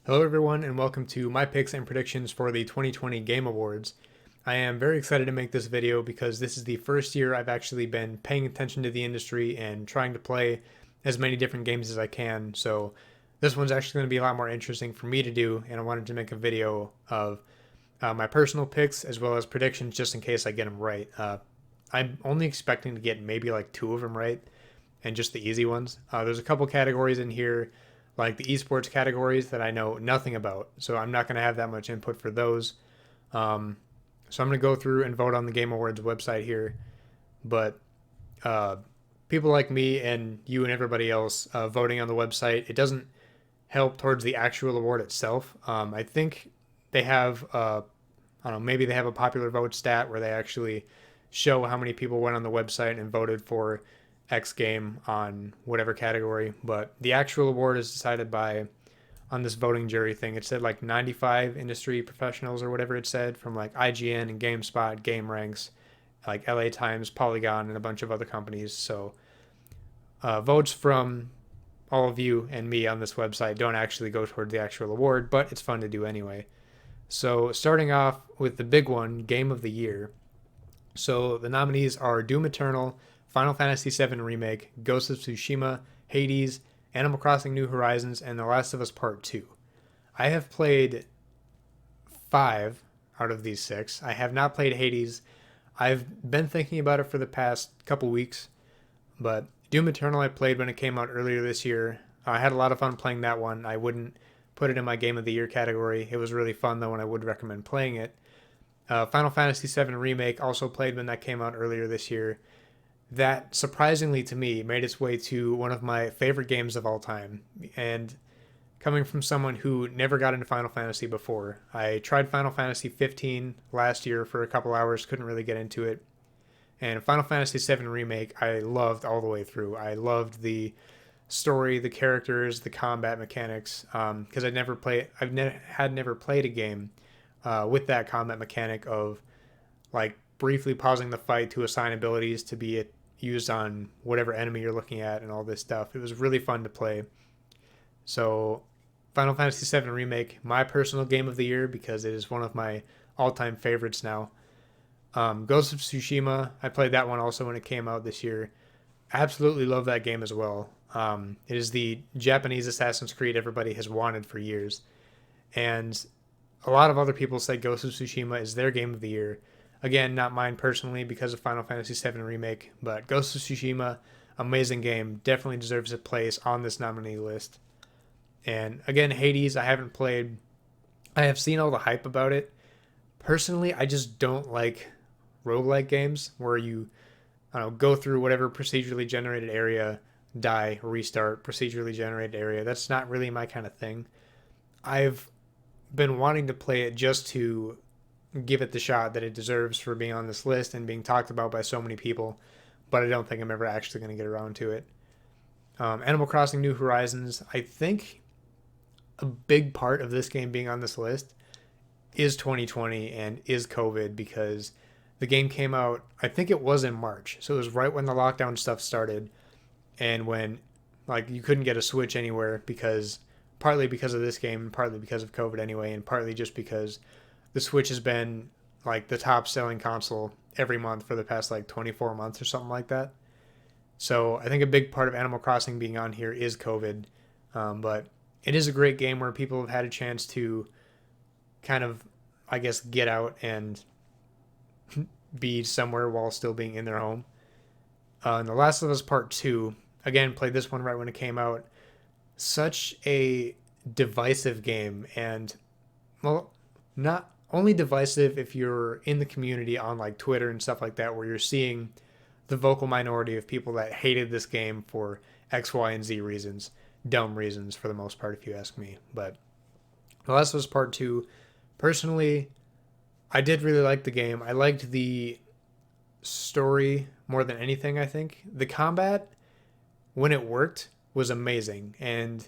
Hello, everyone, and welcome to my picks and predictions for the 2020 Game Awards. I am very excited to make this video because this is the first year I've actually been paying attention to the industry and trying to play as many different games as I can. So this one's actually going to be a lot more interesting for me to do, and I wanted to make a video of my personal picks as well as predictions just in case I get them right. I'm only expecting to get maybe like two of them right and just the easy ones. There's a couple categories in here like the esports categories that I know nothing about, so I'm not going to have that much input for those. So I'm going to go through and vote on the Game Awards website here, but uh, people like me and you and everybody else voting on the website, it doesn't help towards the actual award itself. I think they have, I don't know, maybe they have a popular vote stat where they actually show how many people went on the website and voted for X game on whatever category, but the actual award is decided by on this voting jury thing. It said like 95 industry professionals or whatever it said from like IGN and GameSpot, GameRanks, like LA Times, Polygon, and a bunch of other companies. So votes from all of you and me on this website don't actually go toward the actual award, but it's fun to do anyway. So starting off with the big one, Game of the Year. So the nominees are Doom Eternal, Final Fantasy VII Remake, Ghost of Tsushima, Hades, Animal Crossing New Horizons, and The Last of Us Part 2. I have played 5 out of these 6. I have not played Hades. I've been thinking about it for the past couple weeks, but Doom Eternal I played when it came out earlier this year. I had a lot of fun playing that one. I wouldn't put it in my Game of the Year category. It was really fun though, and I would recommend playing it. Final Fantasy VII Remake also played when that came out earlier this year. That surprisingly to me made its way to one of my favorite games of all time. And coming from someone who never got into Final Fantasy before, I tried Final Fantasy 15 last year for a couple hours, couldn't really get into it. And Final Fantasy VII Remake, I loved all the way through. I loved the story, the characters, the combat mechanics. Because I've never played a game with that combat mechanic of like briefly pausing the fight to assign abilities to be used on whatever enemy you're looking at and all this stuff. It was really fun to play. So Final Fantasy VII Remake, my personal game of the year because it is one of my all-time favorites now. Ghost of Tsushima, I played that one also when it came out this year. Absolutely love that game as well. It is the Japanese Assassin's Creed everybody has wanted for years. And a lot of other people say Ghost of Tsushima is their game of the year. Again, not mine personally because of Final Fantasy VII Remake, but Ghost of Tsushima, amazing game, definitely deserves a place on this nominee list. And again, Hades, I haven't played. I have seen all the hype about it. Personally, I just don't like roguelike games where you, I don't know, go through whatever procedurally generated area, die, restart, procedurally generated area. That's not really my kind of thing. I've been wanting to play it just to give it the shot that it deserves for being on this list and being talked about by so many people, but I don't think I'm ever actually going to get around to it. Animal Crossing New Horizons, I think a big part of this game being on this list is 2020 and is COVID because the game came out, I think it was in March, so it was right when the lockdown stuff started and when like you couldn't get a Switch anywhere because partly because of this game and partly because of COVID anyway, and partly just because the Switch has been like the top selling console every month for the past like 24 months or something like that. So I think a big part of Animal Crossing being on here is COVID. But it is a great game where people have had a chance to kind of, I guess, get out and be somewhere while still being in their home. And The Last of Us Part 2, again, played this one right when it came out. Such a divisive game and, well, not only divisive if you're in the community on like Twitter and stuff like that, where you're seeing the vocal minority of people that hated this game for X, Y, and Z reasons. Dumb reasons for the most part, if you ask me. But The Last of Us Part 2, personally, I did really like the game. I liked the story more than anything, I think. The combat, when it worked, was amazing. And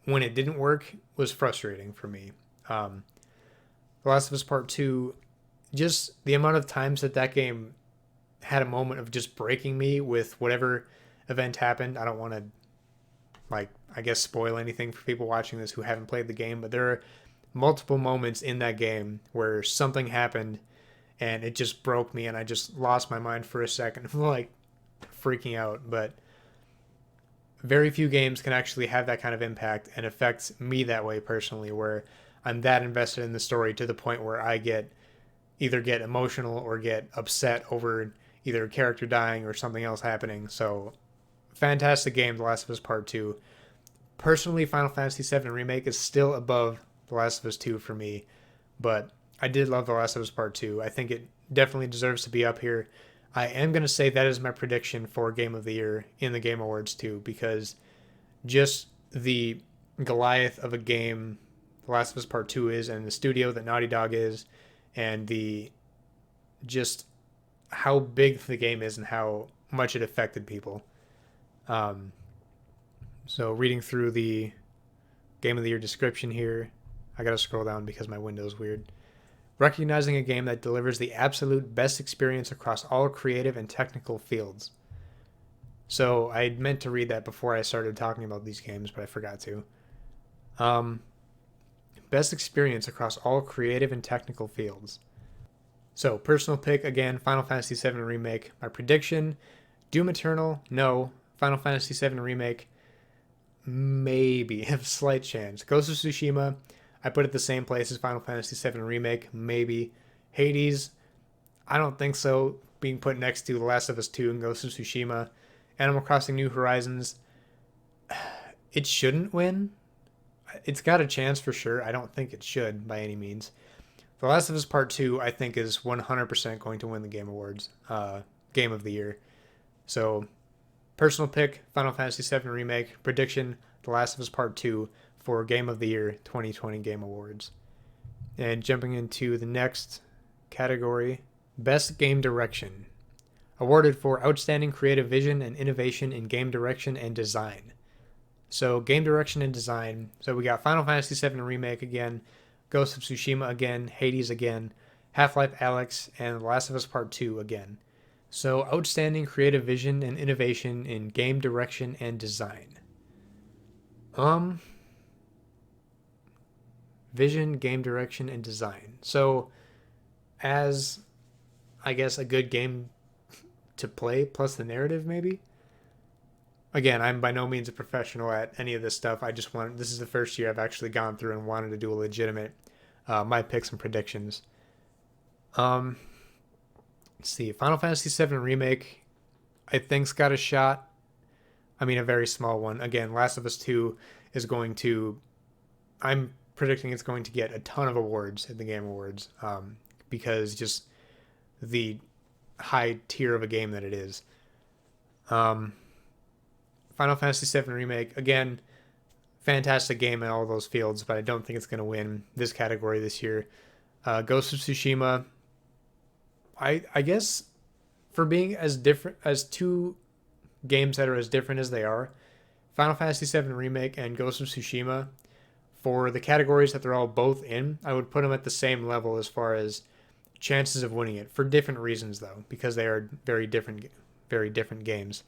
when it didn't work, was frustrating for me. The Last of Us Part 2, just the amount of times that game had a moment of just breaking me with whatever event happened. I don't want to like, I guess, spoil anything for people watching this who haven't played the game, but there are multiple moments in that game where something happened and it just broke me and I just lost my mind for a second, like freaking out. But very few games can actually have that kind of impact and affect me that way personally, where I'm that invested in the story to the point where I either get emotional or get upset over either a character dying or something else happening. So fantastic game, The Last of Us Part 2. Personally, Final Fantasy VII Remake is still above The Last of Us 2 for me, but I did love The Last of Us Part 2. I think it definitely deserves to be up here. I am going to say that is my prediction for Game of the Year in the Game Awards too, because just the Goliath of a game The Last of Us Part 2 is, and the studio that Naughty Dog is, and the just how big the game is and how much it affected people. So reading through the Game of the Year description here, I gotta scroll down because my window's weird. Recognizing a game that delivers the absolute best experience across all creative and technical fields. So I meant to read that before I started talking about these games, but I forgot to. Best experience across all creative and technical fields. So personal pick, again, Final Fantasy VII Remake. My prediction, Doom Eternal, no. Final Fantasy VII Remake, maybe, have a slight chance. Ghost of Tsushima, I put it the same place as Final Fantasy VII Remake, maybe. Hades, I don't think so, being put next to The Last of Us 2 and Ghost of Tsushima. Animal Crossing New Horizons, it shouldn't win. It's got a chance for sure. I don't think it should by any means. The Last of Us Part 2, I think, is 100% going to win the Game Awards, Game of the Year. So, personal pick, Final Fantasy VII Remake. Prediction, The Last of Us Part 2 for Game of the Year 2020 Game Awards. And jumping into the next category, Best Game Direction. Awarded for outstanding creative vision and innovation in game direction and design. So, game direction and design. So, we got Final Fantasy VII Remake again, Ghost of Tsushima again, Hades again, Half-Life Alyx, and The Last of Us Part 2 again. So, outstanding creative vision and innovation in game direction and design. Vision, game direction, and design. So, as, I guess, a good game to play, plus the narrative, maybe? Again, I'm by no means a professional at any of this stuff. This is the first year I've actually gone through and wanted to do a legitimate, my picks and predictions. Let's see, Final Fantasy VII Remake, I think's got a shot. I mean, a very small one. Again, Last of Us 2 is going to, I'm predicting it's going to get a ton of awards at the Game Awards, because just the high tier of a game that it is. Final Fantasy VII Remake, again, fantastic game in all those fields, but I don't think it's going to win this category this year. Ghost of Tsushima, I guess for being as different as two games that are as different as they are, Final Fantasy VII Remake and Ghost of Tsushima, for the categories that they're all both in, I would put them at the same level as far as chances of winning it, for different reasons though, because they are very different games.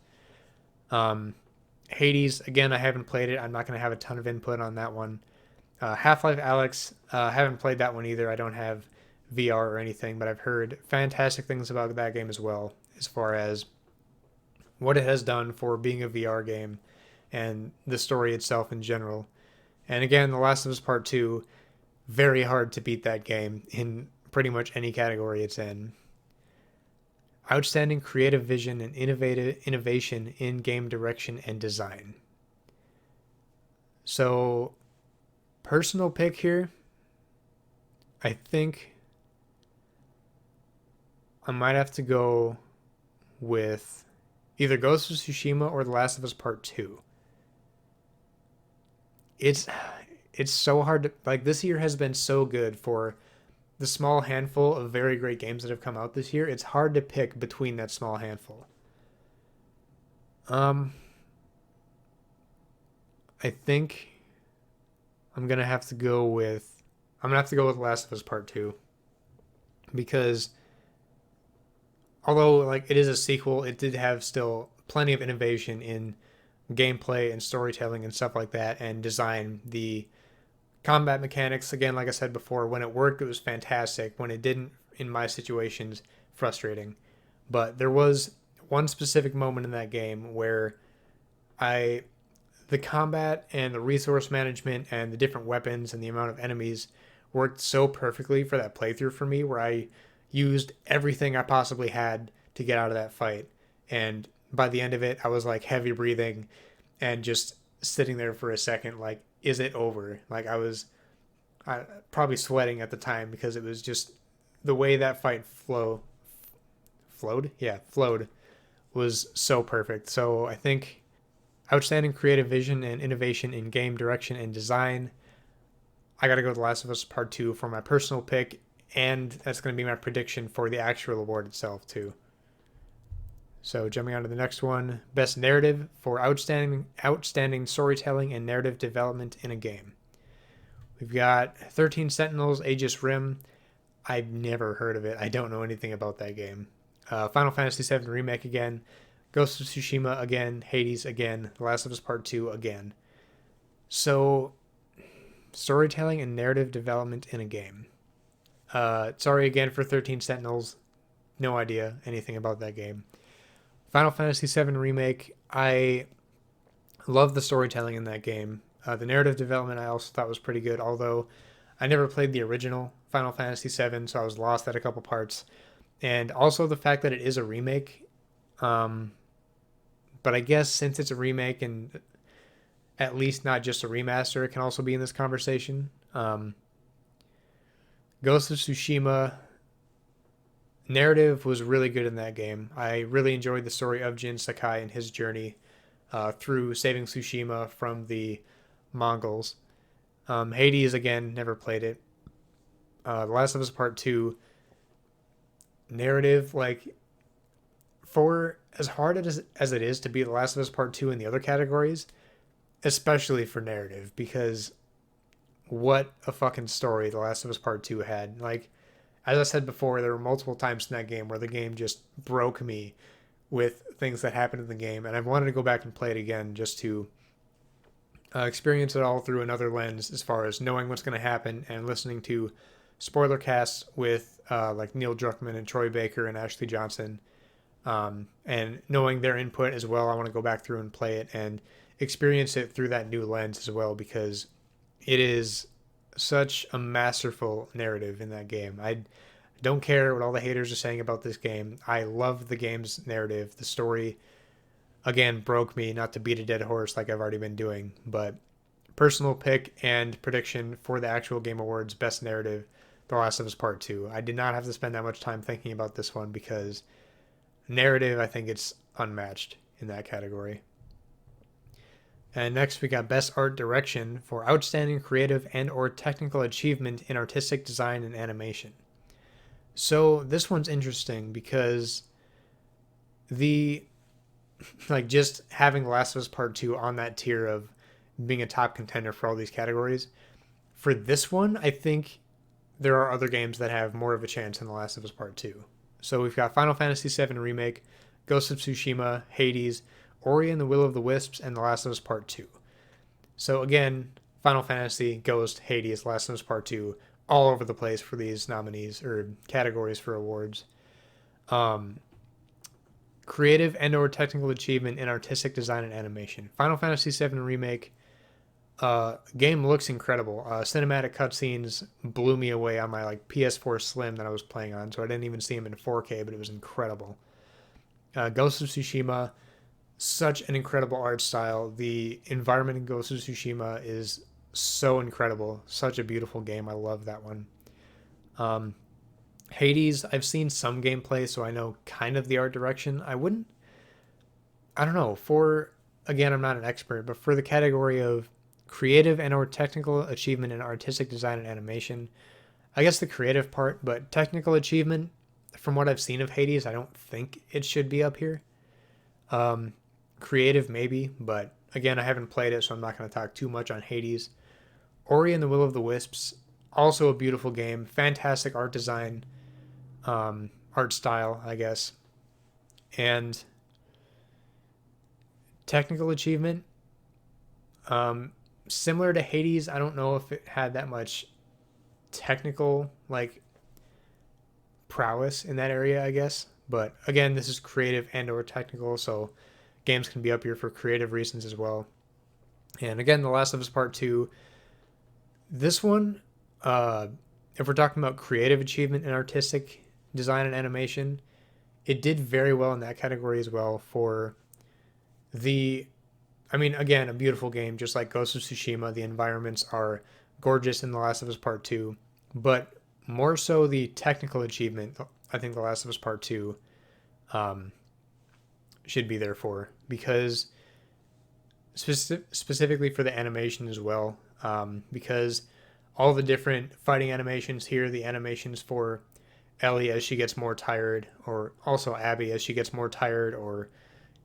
Hades, again, I haven't played it. I'm not going to have a ton of input on that one. Half-Life Alyx, haven't played that one either. I don't have VR or anything, but I've heard fantastic things about that game as well, as far as what it has done for being a VR game and the story itself in general. And again, The Last of Us Part 2, very hard to beat that game in pretty much any category it's in. Outstanding creative vision and innovation in game direction and design. So, personal pick here, I think I might have to go with either Ghost of Tsushima or The Last of Us Part 2. It's so hard to, like, this year has been so good for the small handful of very great games that have come out this year. It's hard to pick between that small handful. I think I'm gonna have to go with Last of Us Part 2, because although like it is a sequel, it did have still plenty of innovation in gameplay and storytelling and stuff like that, and design the combat mechanics. Again, like I said before, when it worked, it was fantastic. When it didn't, in my situations, frustrating. But there was one specific moment in that game where I the combat and the resource management and the different weapons and the amount of enemies worked so perfectly for that playthrough for me, where I used everything I possibly had to get out of that fight. And by the end of it, I was like heavy breathing and just sitting there for a second, like, is it over? Like, I probably sweating at the time because it was just the way that fight flowed was so perfect. So I think outstanding creative vision and innovation in game direction and design. I got to go with The Last of Us Part 2 for my personal pick, and that's going to be my prediction for the actual award itself, too. So jumping on to the next one, Best Narrative for outstanding storytelling and narrative development in a game. We've got 13 Sentinels, Aegis Rim. I've never heard of it. I don't know anything about that game. Final Fantasy VII Remake again. Ghost of Tsushima again. Hades again. The Last of Us Part 2 again. So, storytelling and narrative development in a game. Sorry again for 13 Sentinels. No idea anything about that game. Final Fantasy VII Remake. I love the storytelling in that game. The narrative development I also thought was pretty good, although I never played the original Final Fantasy VII, so I was lost at a couple parts. And also the fact that it is a remake. But I guess since it's a remake and at least not just a remaster, it can also be in this conversation. Ghost of Tsushima narrative was really good in that game. I really enjoyed the story of Jin Sakai and his journey through saving Tsushima from the Mongols. Hades, again, never played it. The Last of Us Part 2 narrative, like, for as hard as it is to beat The Last of Us Part 2 in the other categories, especially for narrative, because what a fucking story The Last of Us Part 2 had. Like, as I said before, there were multiple times in that game where the game just broke me with things that happened in the game, and I wanted to go back and play it again just to experience it all through another lens, as far as knowing what's going to happen and listening to spoiler casts with like Neil Druckmann and Troy Baker and Ashley Johnson, and knowing their input as well. I want to go back through and play it and experience it through that new lens as well, because it is such a masterful narrative in that game. I don't care what all the haters are saying about this game. I love the game's narrative. The story, again, broke me, not to beat a dead horse like I've already been doing, but personal pick and prediction for the actual Game Awards Best Narrative, The Last of Us Part 2. I did not have to spend that much time thinking about this one because narrative, I think it's unmatched in that category. And next we got Best Art Direction for outstanding creative and or technical achievement in artistic design and animation. So this one's interesting because just having Last of Us Part 2 on that tier of being a top contender for all these categories. For this one, I think there are other games that have more of a chance than The Last of Us Part 2. So we've got Final Fantasy VII Remake, Ghost of Tsushima, Hades, Ori and the Will of the Wisps, and The Last of Us Part 2. So again, Final Fantasy, Ghost, Hades, Last of Us Part 2, all over the place for these nominees or categories for awards. Creative and or technical achievement in artistic design and animation. Final Fantasy VII Remake, game looks incredible. Cinematic cutscenes blew me away on my like PS4 Slim that I was playing on, so I didn't even see them in 4K, but it was incredible. Ghost of Tsushima, such an incredible art style. The environment in Ghost of Tsushima is so incredible. Such a beautiful game. I love that one. Hades, I've seen some gameplay, so I know kind of the art direction. I don't know, again, I'm not an expert, but for the category of creative and or technical achievement in artistic design and animation, I guess the creative part, but technical achievement, from what I've seen of Hades, I don't think it should be up here. Creative maybe, but again, I haven't played it, so I'm not going to talk too much on Hades. Ori and the Will of the Wisps, also a beautiful game, fantastic art design, art style, I guess. And Technical achievement, similar to Hades. I don't know if it had that much technical like prowess in that area, I guess. But again, this is creative and or technical, so games can be up here for creative reasons as well. And again, The Last of Us Part 2, this one, if we're talking about creative achievement and artistic design and animation, it did very well in that category as well for the, I mean, again, a beautiful game, just like Ghost of Tsushima. The environments are gorgeous in The Last of Us Part 2, but more so the technical achievement, I think The Last of Us Part 2 should be there for, because specifically for the animation as well, because all the different fighting animations here, the animations for Ellie as she gets more tired, or also Abby as she gets more tired or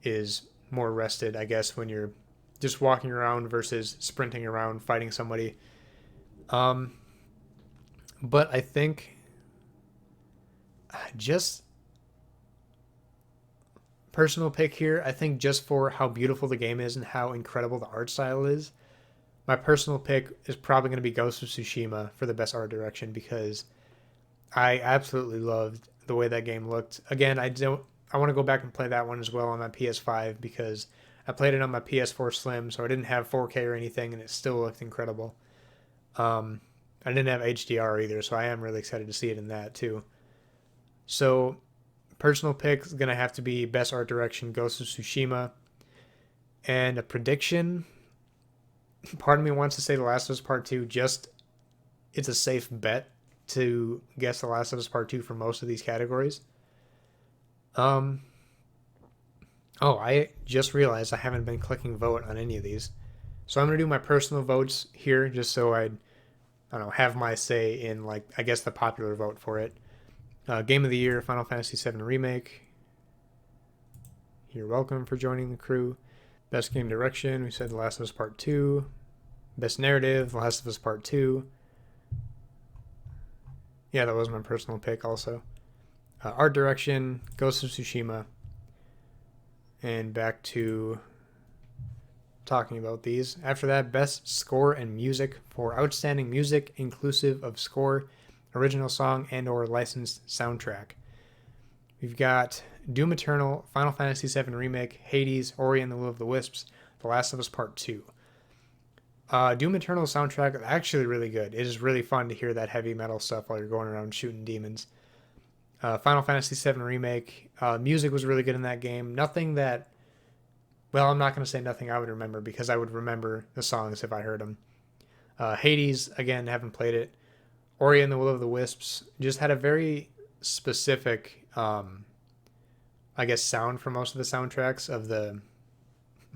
is more rested, I guess, when you're just walking around versus sprinting around fighting somebody. But I think just personal pick here, I think just for how beautiful the game is and how incredible the art style is, my personal pick is probably going to be Ghost of Tsushima for the best art direction, because I absolutely loved the way that game looked. Again, I want to go back and play that one as well on my PS5, because I played it on my PS4 Slim, so I didn't have 4K or anything, and it still looked incredible. I didn't have HDR either, so I am really excited to see it in that too. So, personal pick is going to have to be best art direction, Ghost of Tsushima. And a prediction, part of me wants to say The Last of Us Part 2, just it's a safe bet to guess The Last of Us Part 2 for most of these categories. Oh, I just realized I haven't been clicking vote on any of these. So I'm going to do my personal votes here just so I don't know, have my say in, like, I guess the popular vote for it. Game of the Year, Final Fantasy VII Remake. You're welcome for joining the crew. Best Game Direction, we said The Last of Us Part 2. Best Narrative, The Last of Us Part 2. Yeah, that was my personal pick also. Art Direction, Ghost of Tsushima. And back to talking about these. After that, Best Score and Music for Outstanding Music inclusive of score, original song, and or licensed soundtrack. We've got Doom Eternal, Final Fantasy VII Remake, Hades, Ori and the Will of the Wisps, The Last of Us Part 2. Doom Eternal soundtrack is actually really good. It is really fun to hear that heavy metal stuff while you're going around shooting demons. Final Fantasy VII Remake, music was really good in that game. Nothing that, well, I'm not going to say nothing I would remember, because I would remember the songs if I heard them. Hades, again, haven't played it. Ori and the Will of the Wisps just had a very specific, I guess, sound for most of the soundtracks of the,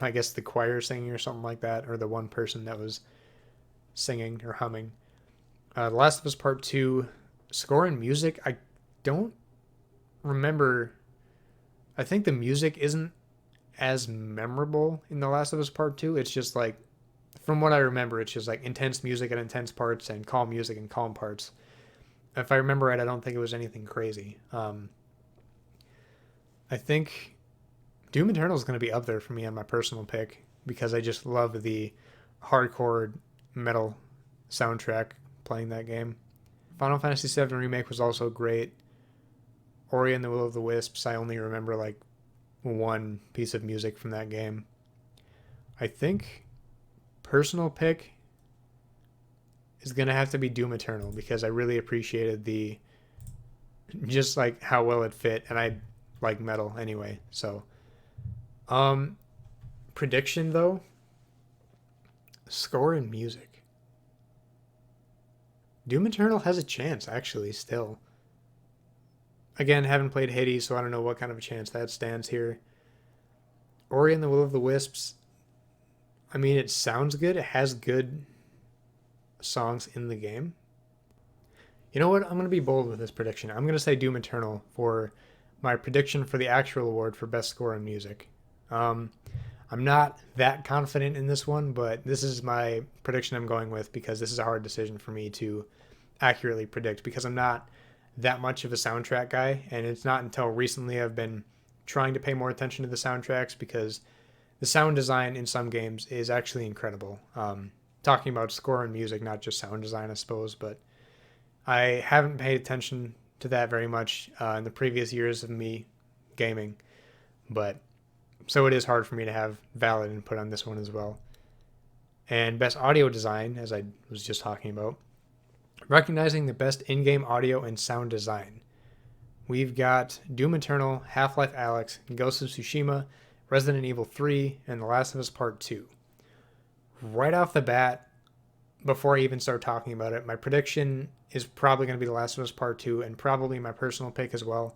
I guess, the choir singing or something like that, or the one person that was singing or humming. The Last of Us Part 2, score and music, I don't remember. I think the music isn't as memorable in The Last of Us Part 2. It's just like, from what I remember, it's just like intense music at intense parts and calm music in calm parts. If I remember right, I don't think it was anything crazy. I think Doom Eternal is going to be up there for me on my personal pick, because I just love the hardcore metal soundtrack playing that game. Final Fantasy VII Remake was also great. Ori and the Will of the Wisps, I only remember like one piece of music from that game. I think personal pick is going to have to be Doom Eternal, because I really appreciated the, just like how well it fit, and I like metal anyway. So prediction though, score and music, Doom Eternal has a chance actually still. Again, haven't played Hades, so I don't know what kind of a chance that stands here. Ori and the Will of the Wisps, I mean, it sounds good. It has good songs in the game. You know what? I'm going to be bold with this prediction. I'm going to say Doom Eternal for my prediction for the actual award for Best Score in Music. I'm not that confident in this one, but this is my prediction I'm going with, because this is a hard decision for me to accurately predict, because I'm not that much of a soundtrack guy, and it's not until recently I've been trying to pay more attention to the soundtracks, because the sound design in some games is actually incredible. Talking about score and music, not just sound design, I suppose, but I haven't paid attention to that very much in the previous years of me gaming, but so it is hard for me to have valid input on this one as well. And best audio design, as I was just talking about, recognizing the best in-game audio and sound design. We've got Doom Eternal, Half-Life Alyx, Ghost of Tsushima, Resident Evil 3, and The Last of Us Part 2. Right off the bat, before I even start talking about it, my prediction is probably going to be The Last of Us Part 2, and probably my personal pick as well,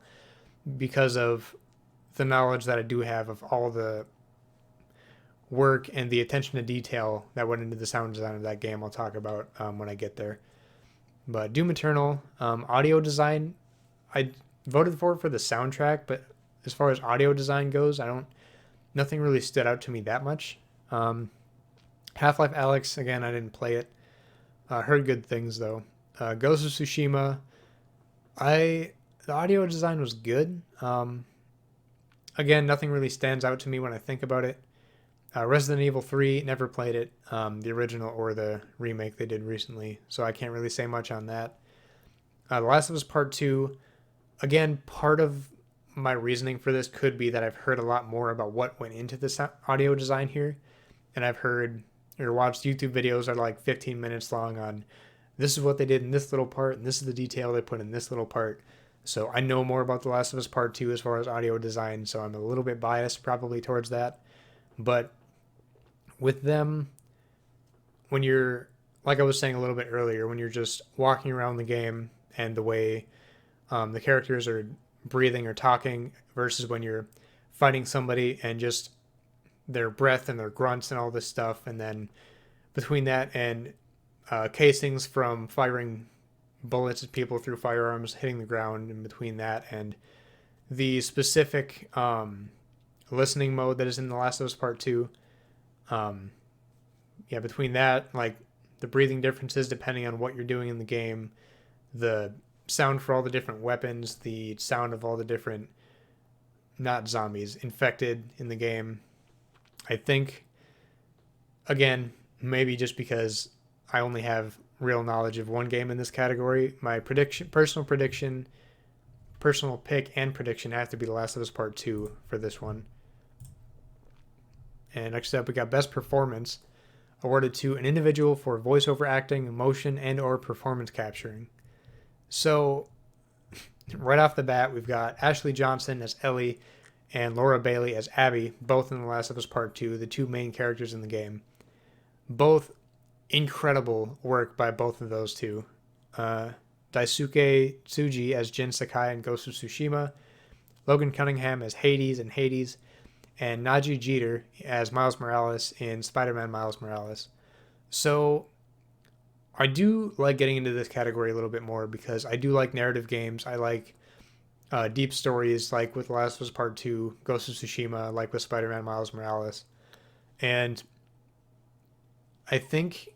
because of the knowledge that I do have of all the work and the attention to detail that went into the sound design of that game. I'll talk about when I get there. But Doom Eternal, audio design, I voted for the soundtrack, but as far as audio design goes, nothing really stood out to me that much. Half-Life Alyx, again, I didn't play it. Heard good things though. Ghost of Tsushima, the audio design was good. Again, nothing really stands out to me when I think about it. Resident Evil 3, never played it, the original or the remake they did recently, so I can't really say much on that. The Last of Us Part 2, again, part of my reasoning for this could be that I've heard a lot more about what went into this audio design here, and I've heard or watched YouTube videos that are like 15 minutes long on this is what they did in this little part, and this is the detail they put in this little part. So I know more about The Last of Us Part 2 as far as audio design, so I'm a little bit biased probably towards that. But with them, when you're, like I was saying a little bit earlier, when you're just walking around the game and the way the characters are breathing or talking versus when you're fighting somebody and just their breath and their grunts and all this stuff, and then between that and casings from firing bullets at people through firearms hitting the ground, and between that and the specific listening mode that is in The Last of Us Part 2, between that, like the breathing differences depending on what you're doing in the game, the sound for all the different weapons, the sound of all the different, not zombies, infected in the game. I think, again, maybe just because I only have real knowledge of one game in this category, my personal pick and prediction have to be The Last of Us Part 2 for this one. And next up, we got Best Performance, awarded to an individual for voiceover acting, motion, and or performance capturing. So, right off the bat, we've got Ashley Johnson as Ellie and Laura Bailey as Abby, both in The Last of Us Part 2, the two main characters in the game. Both incredible work by both of those two. Daisuke Tsuji as Jin Sakai in Ghost of Tsushima, Logan Cunningham as Hades in Hades, and Najee Jeter as Miles Morales in Spider-Man Miles Morales. So I do like getting into this category a little bit more because I do like narrative games. I like deep stories like with The Last of Us Part 2, Ghost of Tsushima, like with Spider-Man Miles Morales. And I think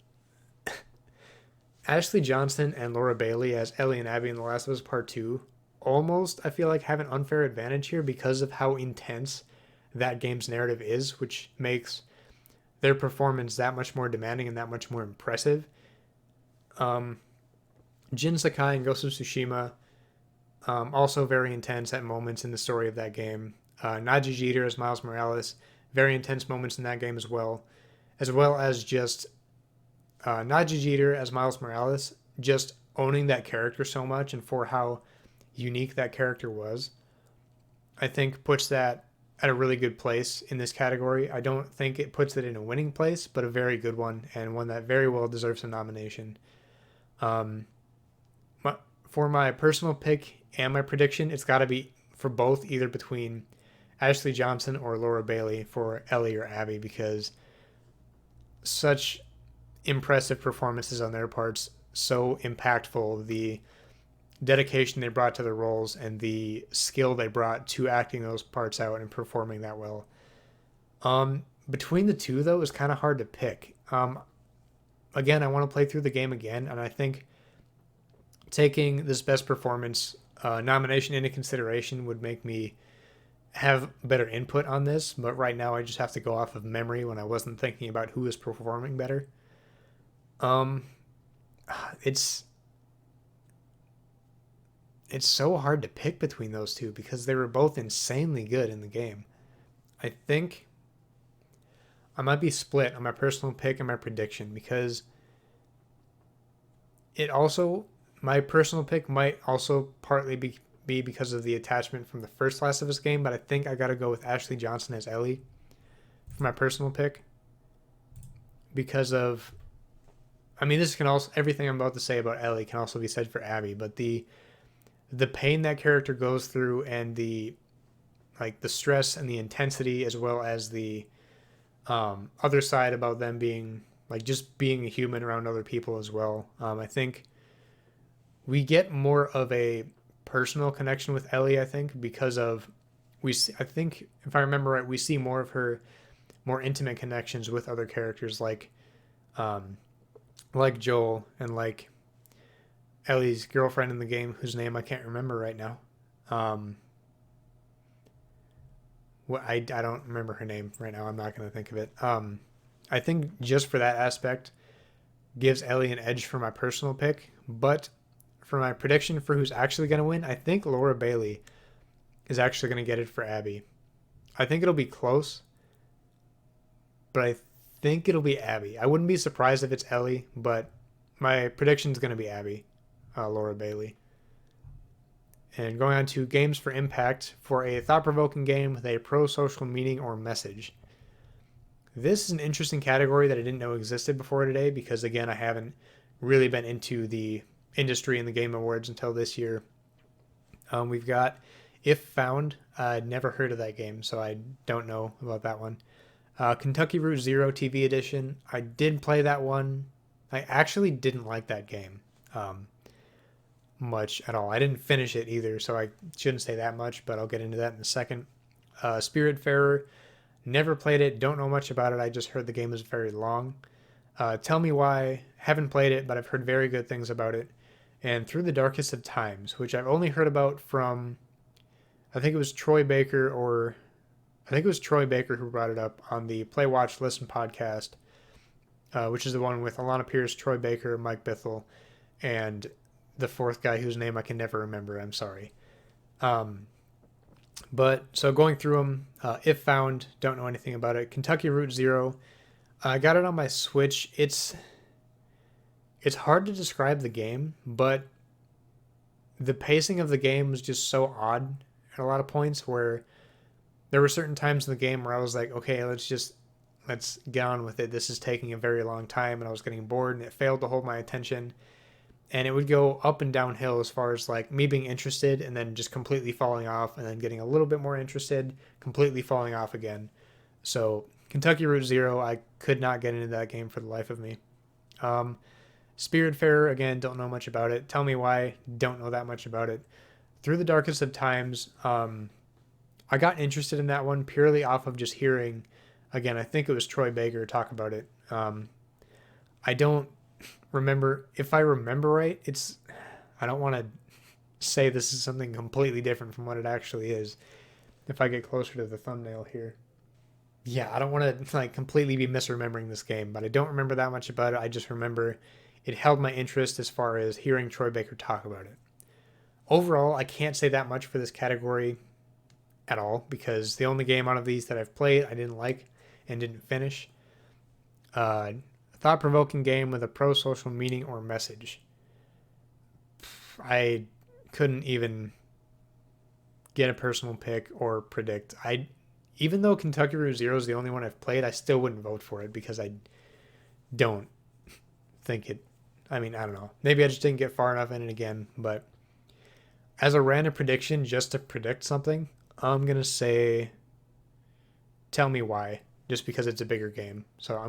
Ashley Johnson and Laura Bailey as Ellie and Abby in The Last of Us Part 2 almost, I feel like, have an unfair advantage here because of how intense that game's narrative is, which makes their performance that much more demanding and that much more impressive. Jin Sakai in Ghost of Tsushima, also very intense at moments in the story of that game. Najee Jeter as Miles Morales, very intense moments in that game as well as just Najee Jeter as Miles Morales, just owning that character so much and for how unique that character was, I think puts that at a really good place in this category. I don't think it puts it in a winning place, but a very good one and one that very well deserves a nomination. For my personal pick and my prediction, it's got to be for both, either between Ashley Johnson or Laura Bailey for Ellie or Abby, because such impressive performances on their parts, so impactful, the dedication they brought to their roles and the skill they brought to acting those parts out and performing that well. Between the two, though, is kind of hard to pick. Again, I want to play through the game again, and I think taking this best performance nomination into consideration would make me have better input on this, but right now I just have to go off of memory when I wasn't thinking about who is performing better. Um, it's it's so hard to pick between those two because they were both insanely good in the game. I think I might be split on my personal pick and my prediction because it also my personal pick might also partly be because of the attachment from the first Last of Us game, but I think I gotta go with Ashley Johnson as Ellie for my personal pick because of I mean this can also everything I'm about to say about Ellie can also be said for Abby, but the pain that character goes through and the like the stress and the intensity as well as the other side about them being like just being a human around other people as well. I think we get more of a personal connection with Ellie. I think because of I think if I remember right, we see more of her more intimate connections with other characters um, like Joel and like Ellie's girlfriend in the game, whose name I can't remember right now. Um, I don't remember her name right now. I'm not going to think of it. I think just for that aspect gives Ellie an edge for my personal pick. But for my prediction for who's actually going to win, I think Laura Bailey is actually going to get it for Abby. I think it'll be close, but I think it'll be Abby. I wouldn't be surprised if it's Ellie, but my prediction is going to be Abby, Laura Bailey. And going on to games for impact for a thought-provoking game with a pro-social meaning or message. This is an interesting category that I didn't know existed before today because, again, I haven't really been into the industry and the Game Awards until this year. We've got If Found. I'd never heard of that game, so I don't know about that one. Kentucky Route Zero TV Edition. I did play that one. I actually didn't like that game much at all. I didn't finish it either, so I shouldn't say that much, but I'll get into that in a second. Spiritfarer. Never played it, don't know much about it. I just heard the game is very long. Tell Me Why. Haven't played it, but I've heard very good things about it. And Through the Darkest of Times, which I've only heard about from, I think it was Troy Baker who brought it up on the Play, Watch, Listen podcast, which is the one with Alana Pierce, Troy Baker, Mike Bithell, and the fourth guy whose name I can never remember. I'm sorry. But so going through them, If Found, don't know anything about it. Kentucky Route Zero, I got it on my Switch. It's hard to describe the game, but the pacing of the game was just so odd at a lot of points where there were certain times in the game where I was like, okay, let's get on with it. This is taking a very long time, and I was getting bored, and it failed to hold my attention. And it would go up and downhill as far as like me being interested and then just completely falling off and then getting a little bit more interested, completely falling off again. So Kentucky Route Zero, I could not get into that game for the life of me. Spiritfarer, again, don't know much about it. Tell Me Why, don't know that much about it. Through the Darkest of Times, I got interested in that one purely off of just hearing, again, I think it was Troy Baker talk about it. I don't remember, if I remember right, I don't want to say this is something completely different from what it actually is. If I get closer to the thumbnail here. Yeah, I don't want to like completely be misremembering this game, but I don't remember that much about it. I just remember it held my interest as far as hearing Troy Baker talk about it. Overall, I can't say that much for this category at all because the only game out of these that I've played I didn't like and didn't finish. Thought-provoking game with a pro-social meaning or message. I couldn't even get a personal pick or predict. Even though Kentucky Route Zero is the only one I've played, I still wouldn't vote for it because I don't think it. I mean, I don't know. Maybe I just didn't get far enough in it again. But as a random prediction, just to predict something, I'm gonna say Tell Me Why, just because it's a bigger game. So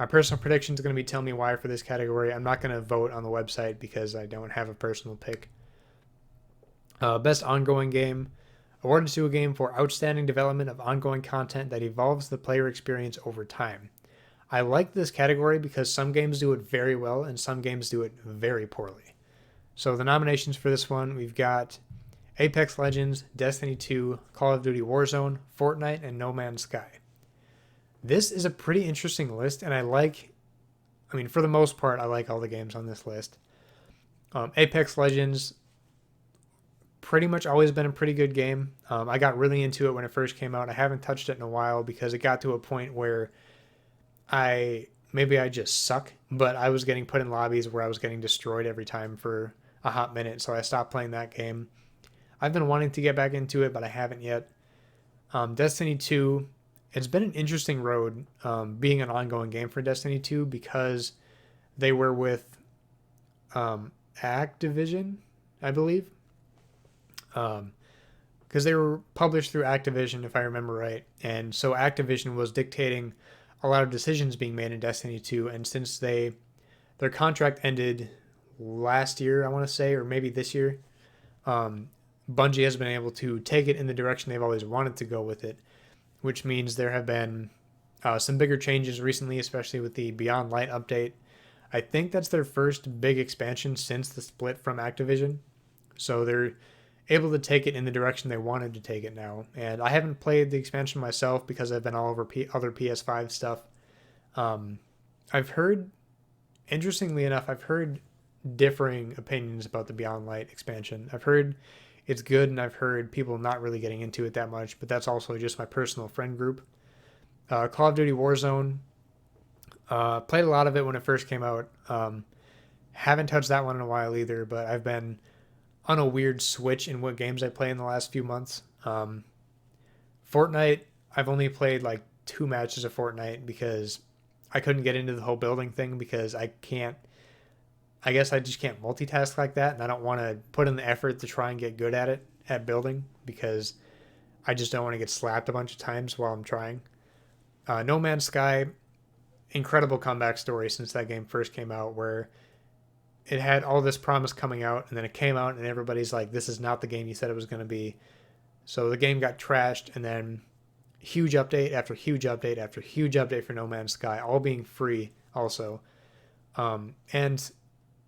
my personal prediction is going to be Tell Me Why for this category. I'm not going to vote on the website because I don't have a personal pick. Best ongoing game. Awarded to a game for outstanding development of ongoing content that evolves the player experience over time. I like this category because some games do it very well and some games do it very poorly. So the nominations for this one, we've got Apex Legends, Destiny 2, Call of Duty Warzone, Fortnite, and No Man's Sky. This is a pretty interesting list, and for the most part, I like all the games on this list. Apex Legends, pretty much always been a pretty good game. I got really into it when it first came out. I haven't touched it in a while because it got to a point where maybe I just suck, but I was getting put in lobbies where I was getting destroyed every time for a hot minute, so I stopped playing that game. I've been wanting to get back into it, but I haven't yet. Destiny 2, it's been an interesting road being an ongoing game for Destiny 2 because they were with Activision, I believe. Because they were published through Activision, if I remember right. And so Activision was dictating a lot of decisions being made in Destiny 2. And since their contract ended last year, I want to say, or maybe this year, Bungie has been able to take it in the direction they've always wanted to go with it, which means there have been some bigger changes recently, especially with the Beyond Light update. I think that's their first big expansion since the split from Activision. So they're able to take it in the direction they wanted to take it now. And I haven't played the expansion myself because I've been all over other PS5 stuff. Interestingly enough, I've heard differing opinions about the Beyond Light expansion. I've heard it's good, and I've heard people not really getting into it that much, but that's also just my personal friend group. Call of Duty Warzone, played a lot of it when it first came out. Haven't touched that one in a while either, but I've been on a weird switch in what games I play in the last few months. Fortnite, I've only played like 2 matches of Fortnite because I couldn't get into the whole building thing because I guess I just can't multitask like that, and I don't want to put in the effort to try and get good at it, at building, because I just don't want to get slapped a bunch of times while I'm trying. No Man's Sky, incredible comeback story since that game first came out, where it had all this promise coming out, and then it came out, and everybody's like, this is not the game you said it was going to be. So the game got trashed, and then huge update after huge update after huge update for No Man's Sky, all being free also. And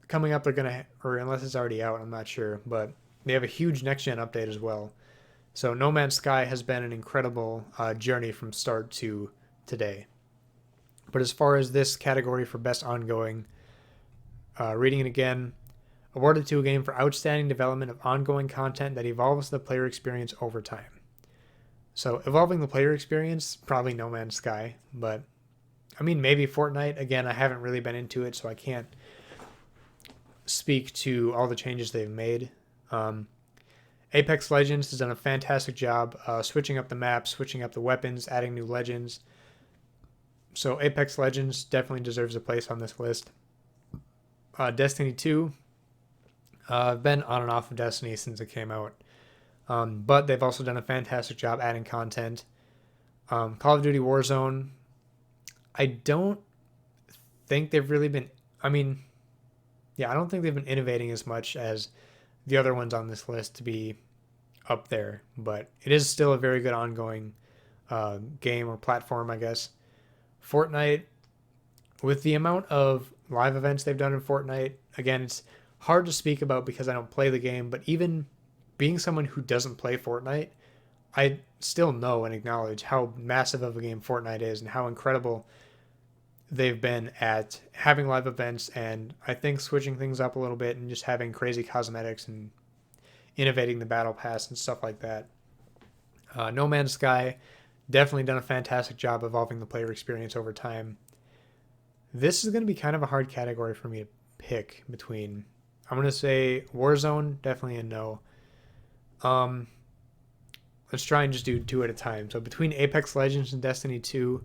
coming up, they're going to, or unless it's already out, I'm not sure, but they have a huge next-gen update as well. So No Man's Sky has been an incredible journey from start to today. But as far as this category for best ongoing, reading it again, awarded to a game for outstanding development of ongoing content that evolves the player experience over time. So evolving the player experience, probably No Man's Sky, but maybe Fortnite. Again, I haven't really been into it, so I can't speak to all the changes they've made. Apex Legends has done a fantastic job switching up the maps, switching up the weapons, adding new legends. So Apex Legends definitely deserves a place on this list. Destiny 2, I've been on and off of Destiny since it came out, but they've also done a fantastic job adding content. Call of Duty Warzone, I don't think they've really been, I don't think they've been innovating as much as the other ones on this list to be up there, but it is still a very good ongoing game or platform, I guess. Fortnite, with the amount of live events they've done in Fortnite, again, it's hard to speak about because I don't play the game, but even being someone who doesn't play Fortnite, I still know and acknowledge how massive of a game Fortnite is and how incredible they've been at having live events, and I think switching things up a little bit and just having crazy cosmetics and innovating the battle pass and stuff like that. No Man's Sky, definitely done a fantastic job evolving the player experience over time. This is going to be kind of a hard category for me to pick between. I'm going to say Warzone, definitely a no. Let's try and just do 2 at a time. So between Apex Legends and Destiny 2,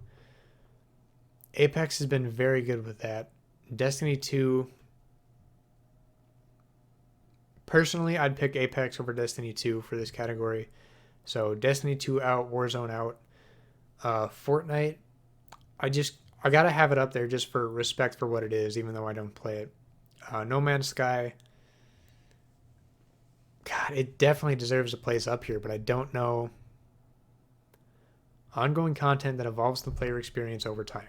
Apex has been very good with that. Destiny 2, personally, I'd pick Apex over Destiny 2 for this category. So Destiny 2 out, Warzone out. Fortnite, I gotta have it up there just for respect for what it is, even though I don't play it. No Man's Sky, God, it definitely deserves a place up here, but I don't know. Ongoing content that evolves the player experience over time.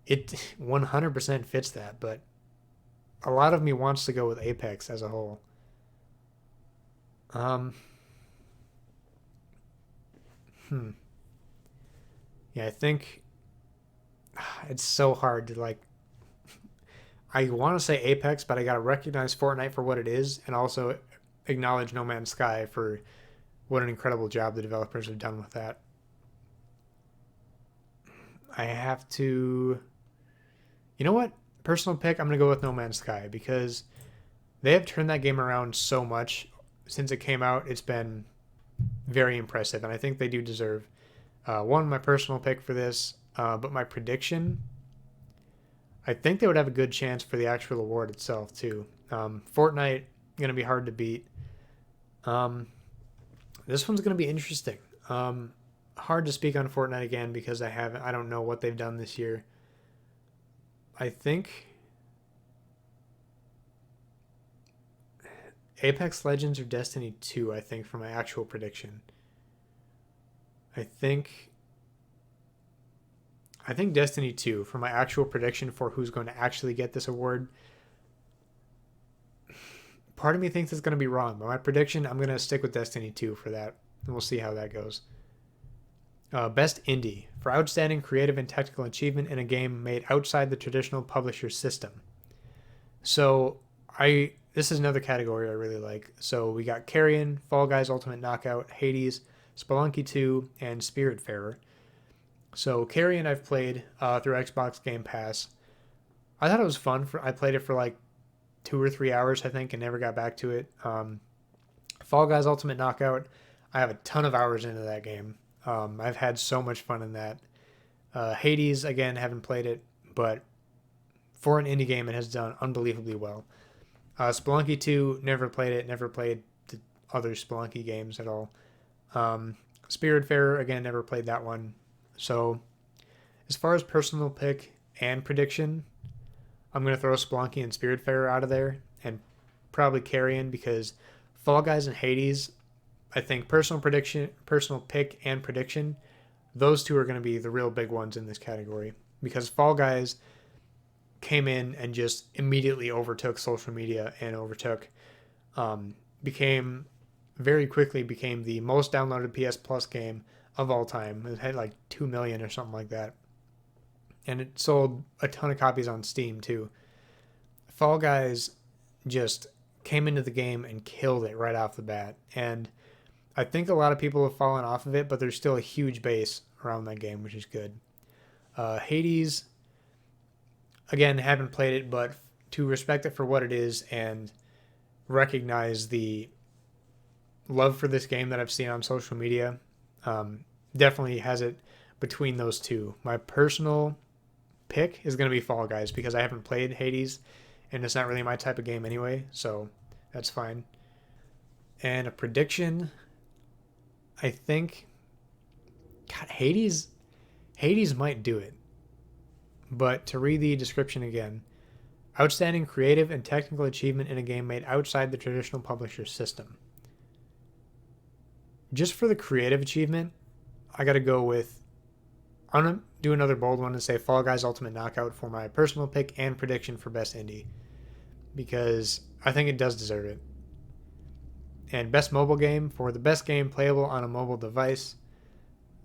It 100% fits that, but a lot of me wants to go with Apex as a whole. Um, hmm. Yeah, I think it's so hard to like. I want to say Apex, but I gotta recognize Fortnite for what it is, and also acknowledge No Man's Sky for what an incredible job the developers have done with that. I have to. You know what? Personal pick, I'm gonna go with No Man's Sky because they have turned that game around so much since it came out. It's been very impressive, and I think they do deserve one my personal pick for this. But my prediction, I think they would have a good chance for the actual award itself too. Fortnite gonna be hard to beat. Um, this one's gonna be interesting. Hard to speak on Fortnite again because I don't know what they've done this year. I think Apex Legends or Destiny 2, I think, for my actual prediction. I think I think Destiny 2 for my actual prediction for who's going to actually get this award. Part of me thinks it's going to be wrong, but my prediction, I'm going to stick with Destiny 2 for that, and we'll see how that goes. Best Indie for outstanding creative and technical achievement in a game made outside the traditional publisher system. So I this is another category I really like. So we got Carrion, Fall Guys Ultimate Knockout, Hades, Spelunky 2, and Spiritfarer. So Carrion I've played through Xbox Game Pass. I thought it was fun. I played it for like 2 or 3 hours, I think, and never got back to it. Fall Guys Ultimate Knockout, I have a ton of hours into that game. I've had so much fun in that. Hades, again, haven't played it, but for an indie game, it has done unbelievably well. Spelunky 2, never played it, never played the other Spelunky games at all. Spiritfarer, again, never played that one. So, as far as personal pick and prediction, I'm going to throw Spelunky and Spiritfarer out of there and probably Carrion because Fall Guys and Hades, I think personal pick and prediction, those two are going to be the real big ones in this category because Fall Guys came in and just immediately overtook social media and became very quickly became the most downloaded PS Plus game of all time. It had like 2 million or something like that. And it sold a ton of copies on Steam too. Fall Guys just came into the game and killed it right off the bat. And I think a lot of people have fallen off of it, but there's still a huge base around that game, which is good. Hades, again, haven't played it, but to respect it for what it is and recognize the love for this game that I've seen on social media, definitely has it between those two. My personal pick is going to be Fall Guys because I haven't played Hades and it's not really my type of game anyway, so that's fine. And a prediction, I think, God, Hades might do it. But to read the description again, outstanding creative and technical achievement in a game made outside the traditional publisher system. Just for the creative achievement, I got to go with. I'm going to do another bold one and say Fall Guys Ultimate Knockout for my personal pick and prediction for Best Indie because I think it does deserve it. And Best Mobile Game for the best game playable on a mobile device.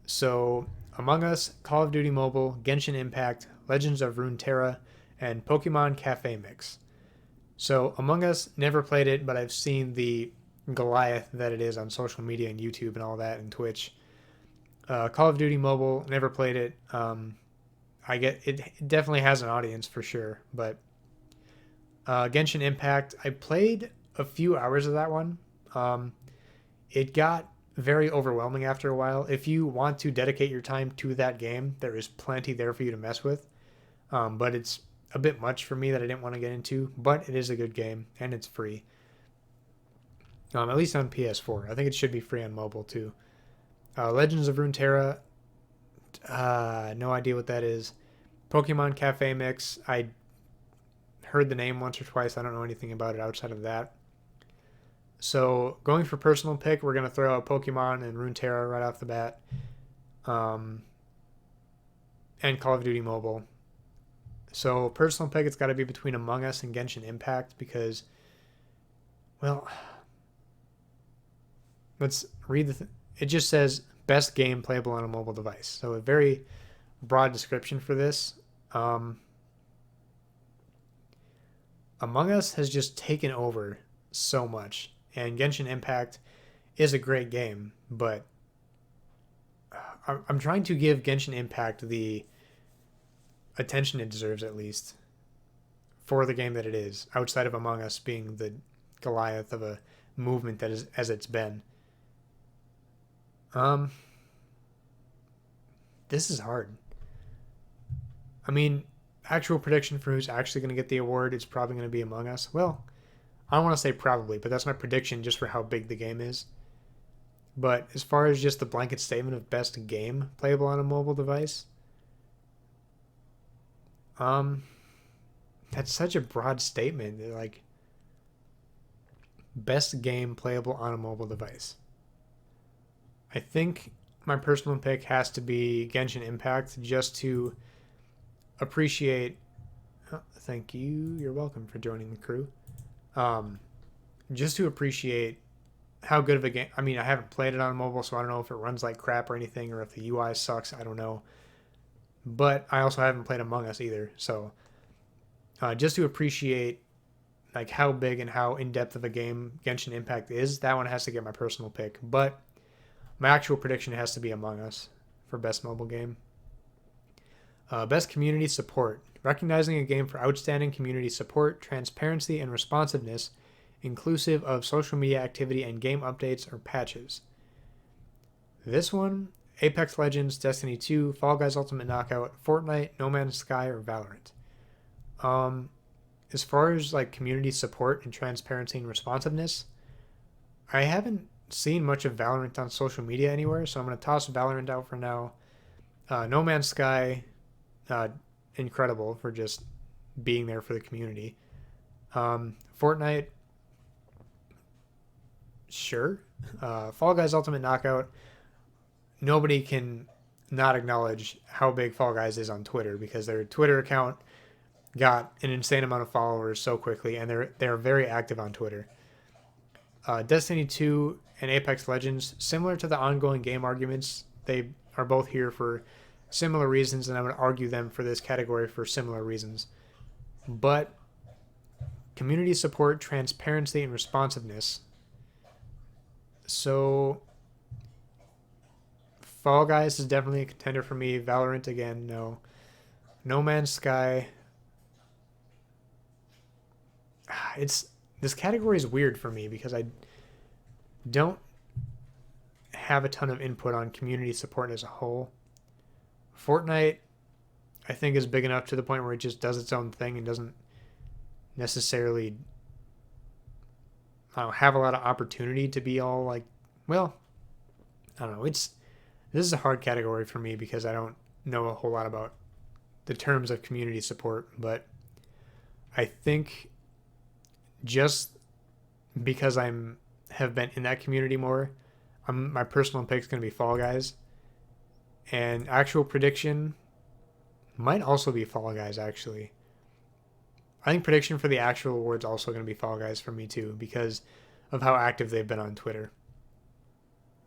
So Among Us, Call of Duty Mobile, Genshin Impact, Legends of Runeterra, and Pokemon Cafe Mix. So Among Us, never played it, but I've seen the Goliath that it is on social media and YouTube and all that and Twitch. Call of Duty Mobile, never played it. I get it definitely has an audience for sure, but Genshin Impact, I played a few hours of that one. It got very overwhelming after a while. If you want to dedicate your time to that game, there is plenty there for you to mess with. But it's a bit much for me that I didn't want to get into. But it is a good game and it's free. At least on PS4. I think it should be free on mobile too. Legends of Runeterra. No idea what that is. Pokemon Cafe Mix. I heard the name once or twice. I don't know anything about it outside of that. So going for personal pick, we're gonna throw out Pokemon and Runeterra right off the bat, and Call of Duty Mobile. So personal pick, it's got to be between Among Us and Genshin Impact because, well, let's read it just says best game playable on a mobile device. So a very broad description for this. Among Us has just taken over so much, and Genshin Impact is a great game, but I'm trying to give Genshin Impact the attention it deserves, at least for the game that it is, outside of Among Us being the Goliath of a movement that is as it's been. This is hard. I mean, actual prediction for who's actually going to get the award is probably going to be Among Us. Well, I don't want to say probably, but that's my prediction just for how big the game is. But as far as just the blanket statement of best game playable on a mobile device, that's such a broad statement. Like, best game playable on a mobile device. I think my personal pick has to be Genshin Impact, just to appreciate. Oh, thank you. You're welcome for joining the crew. Just to appreciate how good of a game. I mean, I haven't played it on mobile, so I don't know if it runs like crap or anything, or if the UI sucks. I don't know. But I also haven't played Among Us either, so just to appreciate like how big and how in depth of a game Genshin Impact is, that one has to get my personal pick. But my actual prediction has to be Among Us for best mobile game. Best community support. Recognizing a game for outstanding community support, transparency, and responsiveness, inclusive of social media activity and game updates or patches. This one, Apex Legends, Destiny 2, Fall Guys Ultimate Knockout, Fortnite, No Man's Sky, or Valorant. As far as like community support and transparency and responsiveness, I haven't seen much of Valorant on social media anywhere, so I'm going to toss Valorant out for now. No Man's Sky, incredible for just being there for the community. Fortnite, sure. Fall Guys Ultimate Knockout, nobody can not acknowledge how big Fall Guys is on Twitter, because their Twitter account got an insane amount of followers so quickly, and they're very active on Twitter. Destiny 2 and Apex Legends, similar to the ongoing game arguments, they are both here for similar reasons, and I'm going to argue them for this category for similar reasons. But community support, transparency, and responsiveness. So Fall Guys is definitely a contender for me. Valorant, again, no. No Man's Sky. This category is weird for me because I don't have a ton of input on community support as a whole. Fortnite, I think, is big enough to the point where it just does its own thing and doesn't necessarily have a lot of opportunity to be all like, well, I don't know. This is a hard category for me because I don't know a whole lot about the terms of community support, but I think just because have been in that community more, my personal pick is going to be Fall Guys. And actual prediction might also be Fall Guys, actually. I think prediction for the actual awards also going to be Fall Guys for me too, because of how active they've been on Twitter.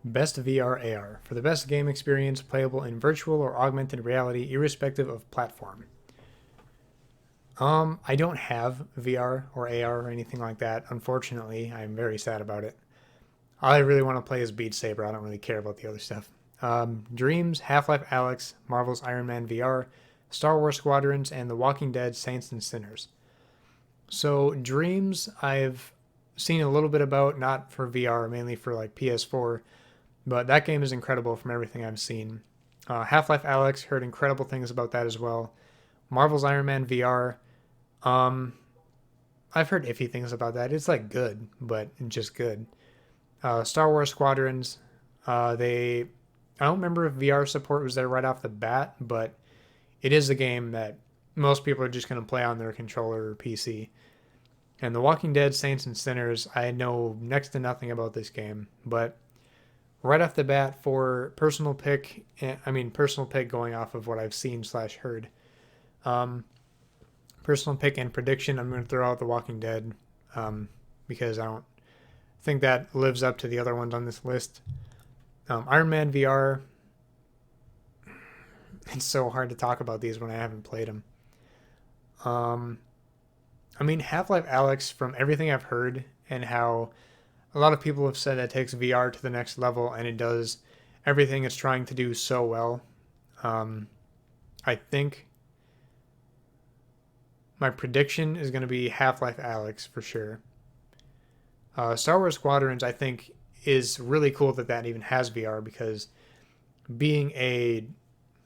Best VR AR. For the best game experience playable in virtual or augmented reality, irrespective of platform. I don't have VR or AR or anything like that. Unfortunately, I'm very sad about it. All I really want to play is Beat Saber. I don't really care about the other stuff. Dreams, Half-Life Alyx, Marvel's Iron Man VR, Star Wars Squadrons, and The Walking Dead Saints and Sinners. So Dreams, I've seen a little bit about, not for VR, mainly for like PS4, but that game is incredible from everything I've seen. Half-Life Alyx, heard incredible things about that as well. Marvel's Iron Man VR, I've heard iffy things about that. It's like good, but just good. Star Wars Squadrons, I don't remember if VR support was there right off the bat, but it is a game that most people are just going to play on their controller or PC. And The Walking Dead Saints and Sinners, I know next to nothing about this game, but right off the bat for personal pick going off of what I've seen / heard. Personal pick and prediction, I'm going to throw out The Walking Dead because I don't think that lives up to the other ones on this list. Iron Man VR. It's so hard to talk about these when I haven't played them. Um, I mean, Half-Life Alyx, from everything I've heard and how a lot of people have said that takes VR to the next level, and it does everything it's trying to do so well. I think my prediction is going to be Half-Life Alyx for sure. Star Wars Squadrons, I think, is really cool that that even has VR, because being a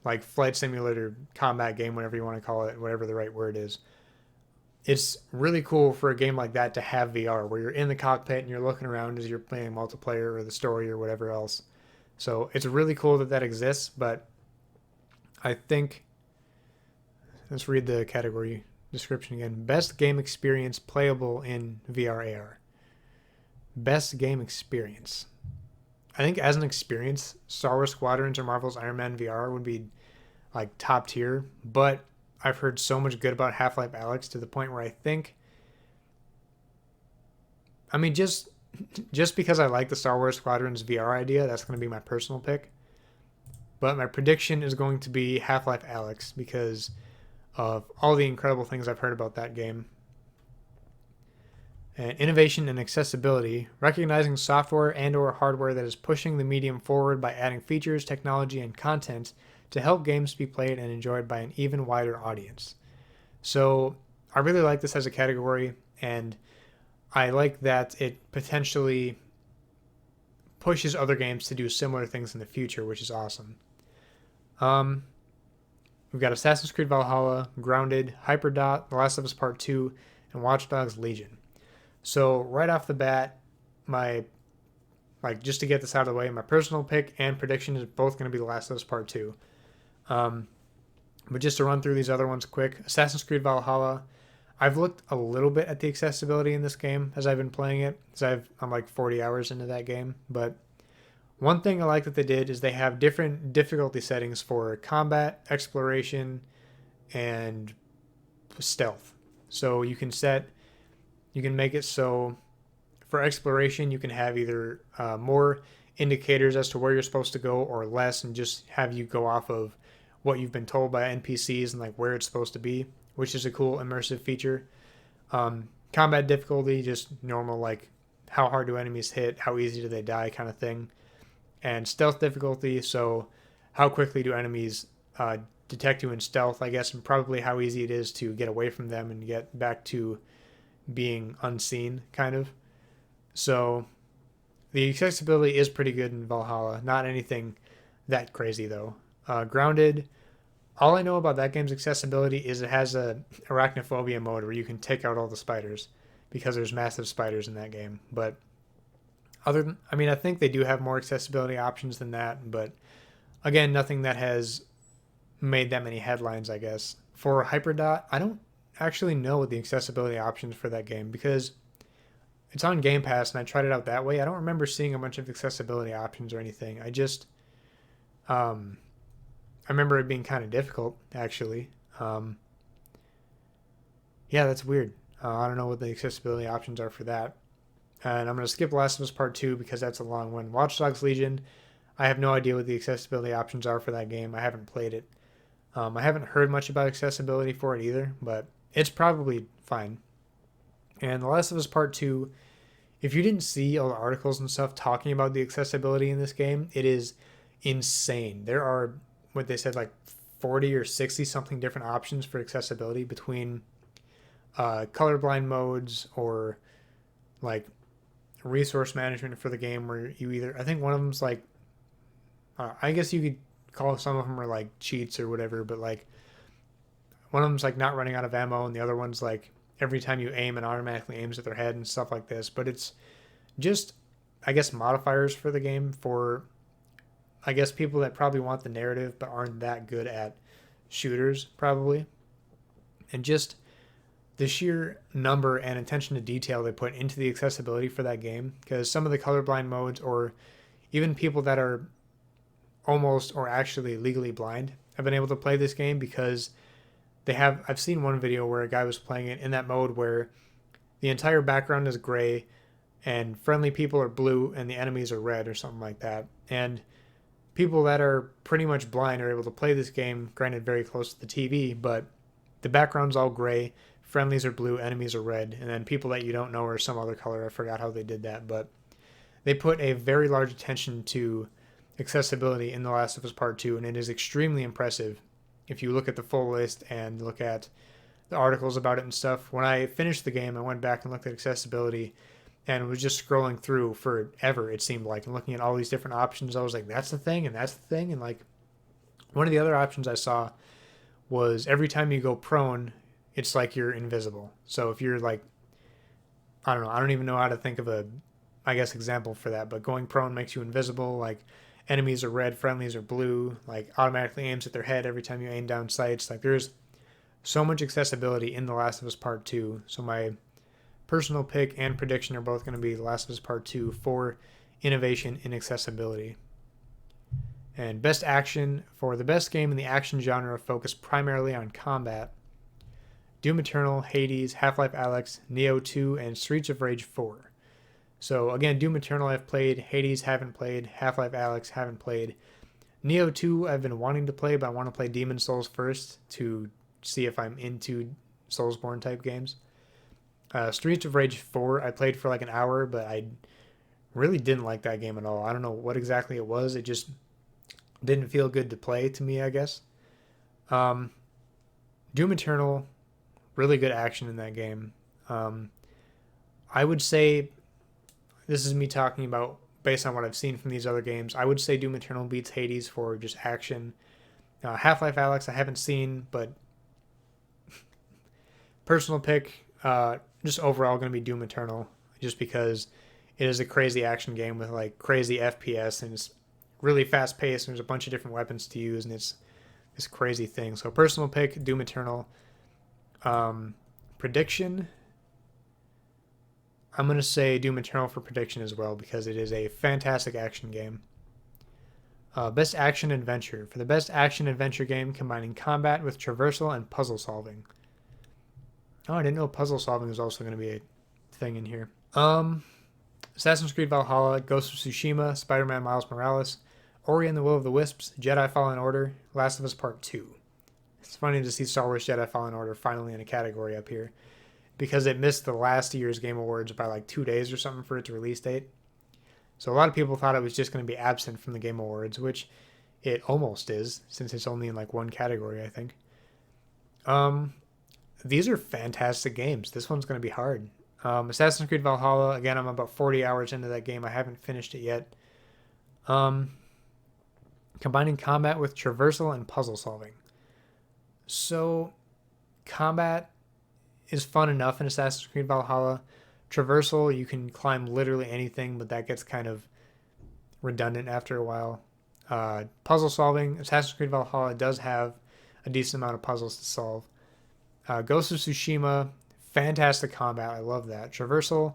like flight simulator combat game, whatever you want to call it, whatever the right word is, it's really cool for a game like that to have VR, where you're in the cockpit and you're looking around as you're playing multiplayer or the story or whatever else. So it's really cool that that exists, but I think, let's read the category description again. Best game experience playable in VR AR. Best game experience. I think as an experience, Star Wars Squadrons or Marvel's Iron Man VR would be like top tier, but I've heard so much good about Half-Life Alyx to the point where I think, I mean, just because I like the Star Wars Squadrons VR idea, that's going to be my personal pick. But my prediction is going to be Half-Life Alyx because of all the incredible things I've heard about that game. And innovation and accessibility, recognizing software and or hardware that is pushing the medium forward by adding features, technology, and content to help games be played and enjoyed by an even wider audience. So I really like this as a category, and I like that it potentially pushes other games to do similar things in the future, which is awesome. We've got Assassin's Creed Valhalla, Grounded, Hyperdot, The Last of Us Part 2, and Watch Dogs Legion. So right off the bat, just to get this out of the way, my personal pick and prediction is both going to be The Last of Us Part 2. But just to run through these other ones quick, Assassin's Creed Valhalla, I've looked a little bit at the accessibility in this game as I've been playing it, because I'm like 40 hours into that game. But one thing I like that they did is they have different difficulty settings for combat, exploration, and stealth. So you can make it so for exploration, you can have either more indicators as to where you're supposed to go or less, and just have you go off of what you've been told by NPCs and like where it's supposed to be, which is a cool immersive feature. Combat difficulty, just normal, like how hard do enemies hit, how easy do they die kind of thing. And stealth difficulty, so how quickly do enemies detect you in stealth, I guess, and probably how easy it is to get away from them and get back to being unseen, kind of. So the accessibility is pretty good in Valhalla. Not anything that crazy, though. Grounded, all I know about that game's accessibility is it has a arachnophobia mode where you can take out all the spiders, because there's massive spiders in that game. But I think they do have more accessibility options than that, but again, nothing that has made that many headlines, I guess. For Hyperdot, I don't actually know the accessibility options for that game, because it's on Game Pass and I tried it out that way. I don't remember seeing a bunch of accessibility options or anything. I remember it being kind of difficult, actually. Yeah, that's weird. I don't know what the accessibility options are for that. And I'm going to skip Last of Us Part 2 because that's a long one. Watch Dogs Legion, I have no idea what the accessibility options are for that game. I haven't played it. I haven't heard much about accessibility for it either, but it's probably fine. And The Last of Us Part 2, if you didn't see all the articles and stuff talking about the accessibility in this game, it is insane. There are, what they said, like 40 or 60 something different options for accessibility, between colorblind modes or like resource management for the game, where you either, I think one of them's like, I guess you could call some of them are like cheats or whatever, but like one of them's like not running out of ammo, and the other one's like every time you aim, it automatically aims at their head and stuff like this. But it's just, I guess, modifiers for the game for, I guess, people that probably want the narrative but aren't that good at shooters, probably. And just the sheer number and attention to detail they put into the accessibility for that game, because some of the colorblind modes, or even people that are almost or actually legally blind, have been able to play this game, because I've seen one video where a guy was playing it in that mode where the entire background is gray and friendly people are blue and the enemies are red or something like that. And people that are pretty much blind are able to play this game, granted very close to the TV, but the background's all gray, friendlies are blue, enemies are red, and then people that you don't know are some other color. I forgot how they did that, but they put a very large attention to accessibility in The Last of Us Part 2, and it is extremely impressive if you look at the full list and look at the articles about it and stuff. When I finished the game, I went back and looked at accessibility and was just scrolling through forever, it seemed like, and looking at all these different options. I was like, that's the thing, and that's the thing. And like, one of the other options I saw was every time you go prone, it's like you're invisible. So if you're like, I don't know, I don't even know how to think of a, I guess, example for that, but going prone makes you invisible. Like, enemies are red, friendlies are blue, like automatically aims at their head every time you aim down sights. Like, there's so much accessibility in The Last of Us Part 2. So my personal pick and prediction are both going to be The Last of Us Part 2 for innovation in accessibility. And best action, for the best game in the action genre focused primarily on combat, Doom Eternal, Hades, Half-Life Alyx, Neo 2, and Streets of Rage 4. So again, Doom Eternal I've played, Hades haven't played, Half-Life Alyx haven't played. Neo 2 I've been wanting to play, but I want to play Demon Souls first to see if I'm into Soulsborne type games. Streets of Rage 4 I played for like an hour, but I really didn't like that game at all. I don't know what exactly it was. It just didn't feel good to play to me, I guess. Doom Eternal, really good action in that game. I would say, this is me talking about based on what I've seen from these other games, I would say Doom Eternal beats Hades for just action. Half-Life Alyx I haven't seen, but personal pick, just overall going to be Doom Eternal, just because it is a crazy action game with like crazy FPS, and it's really fast paced, and there's a bunch of different weapons to use, and it's this crazy thing. So personal pick, Doom Eternal. Prediction, I'm going to say Doom Eternal for prediction as well, because it is a fantastic action game. Best action adventure. For the best action adventure game combining combat with traversal and puzzle solving. Oh, I didn't know puzzle solving was also going to be a thing in here. Assassin's Creed Valhalla, Ghost of Tsushima, Spider-Man Miles Morales, Ori and the Will of the Wisps, Jedi Fallen Order, Last of Us Part 2. It's funny to see Star Wars Jedi Fallen Order finally in a category up here, because it missed the last year's Game Awards by like 2 days or something for its release date. So a lot of people thought it was just going to be absent from the Game Awards, which it almost is, since it's only in like one category, I think. These are fantastic games. This one's going to be hard. Assassin's Creed Valhalla, again, I'm about 40 hours into that game. I haven't finished it yet. Combining combat with traversal and puzzle solving. So, combat is fun enough in Assassin's Creed Valhalla. Traversal, you can climb literally anything, but that gets kind of redundant after a while. Puzzle solving, Assassin's Creed Valhalla does have a decent amount of puzzles to solve. Ghost of Tsushima, fantastic combat. I love that. Traversal,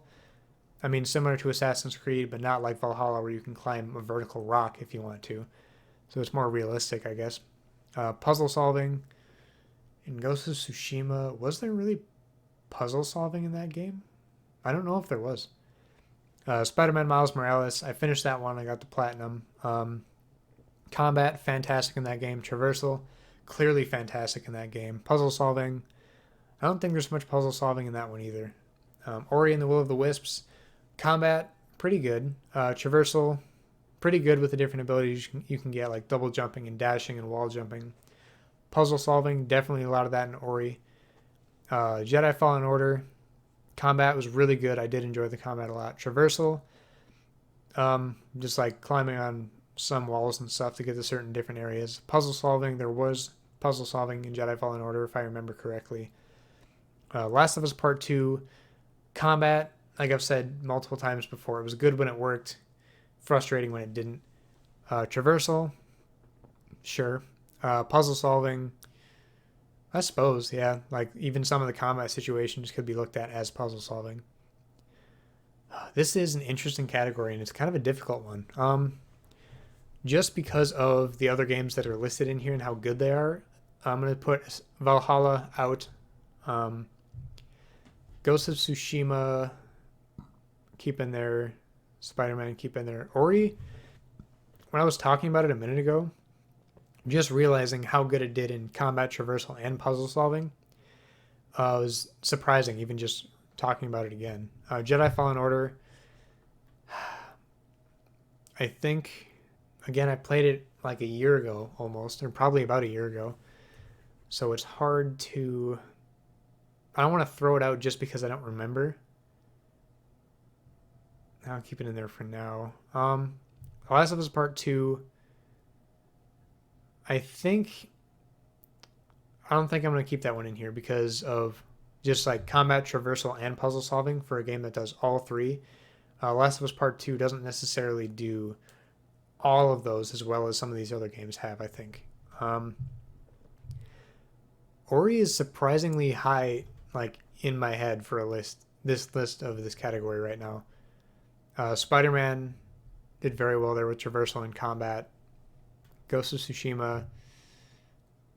I mean, similar to Assassin's Creed, but not like Valhalla, where you can climb a vertical rock if you want to. So it's more realistic, I guess. Puzzle solving. In Ghost of Tsushima, was there really puzzle solving in that game? I don't know if there was. Spider-Man Miles Morales, I finished that one. I got the platinum. Combat, fantastic in that game. Traversal, clearly fantastic in that game. Puzzle solving, I don't think there's much puzzle solving in that one either. Ori and the Will of the Wisps, combat, pretty good. Traversal, pretty good with the different abilities you can get, like double jumping and dashing and wall jumping. Puzzle solving, definitely a lot of that in Ori. Jedi Fallen Order, combat was really good. I did enjoy the combat a lot. Traversal, just like climbing on some walls and stuff to get to certain different areas. Puzzle solving, there was puzzle solving in Jedi Fallen Order, if I remember correctly. Last of Us Part 2, combat, like I've said multiple times before, it was good when it worked, frustrating when it didn't. Traversal, sure. Puzzle solving, I suppose, yeah. Like, even some of the combat situations could be looked at as puzzle solving. This is an interesting category, and it's kind of a difficult one. Just because of the other games that are listed in here and how good they are, I'm going to put Valhalla out. Ghost of Tsushima keep in there. Spider-Man, keep in there. Ori, when I was talking about it a minute ago, just realizing how good it did in combat traversal and puzzle solving was surprising, even just talking about it again. Jedi Fallen Order, I think, again, I played it like a year ago almost, or probably about a year ago. So it's hard to. I don't want to throw it out just because I don't remember. I'll keep it in there for now. Last of Us Part 2, I think. I don't think I'm going to keep that one in here because of just like combat traversal and puzzle solving for a game that does all three. Last of Us Part 2 doesn't necessarily do all of those as well as some of these other games have, I think. Ori is surprisingly high, like in my head for this list of this category right now. Spider-Man did very well there with traversal and combat. Ghost of Tsushima.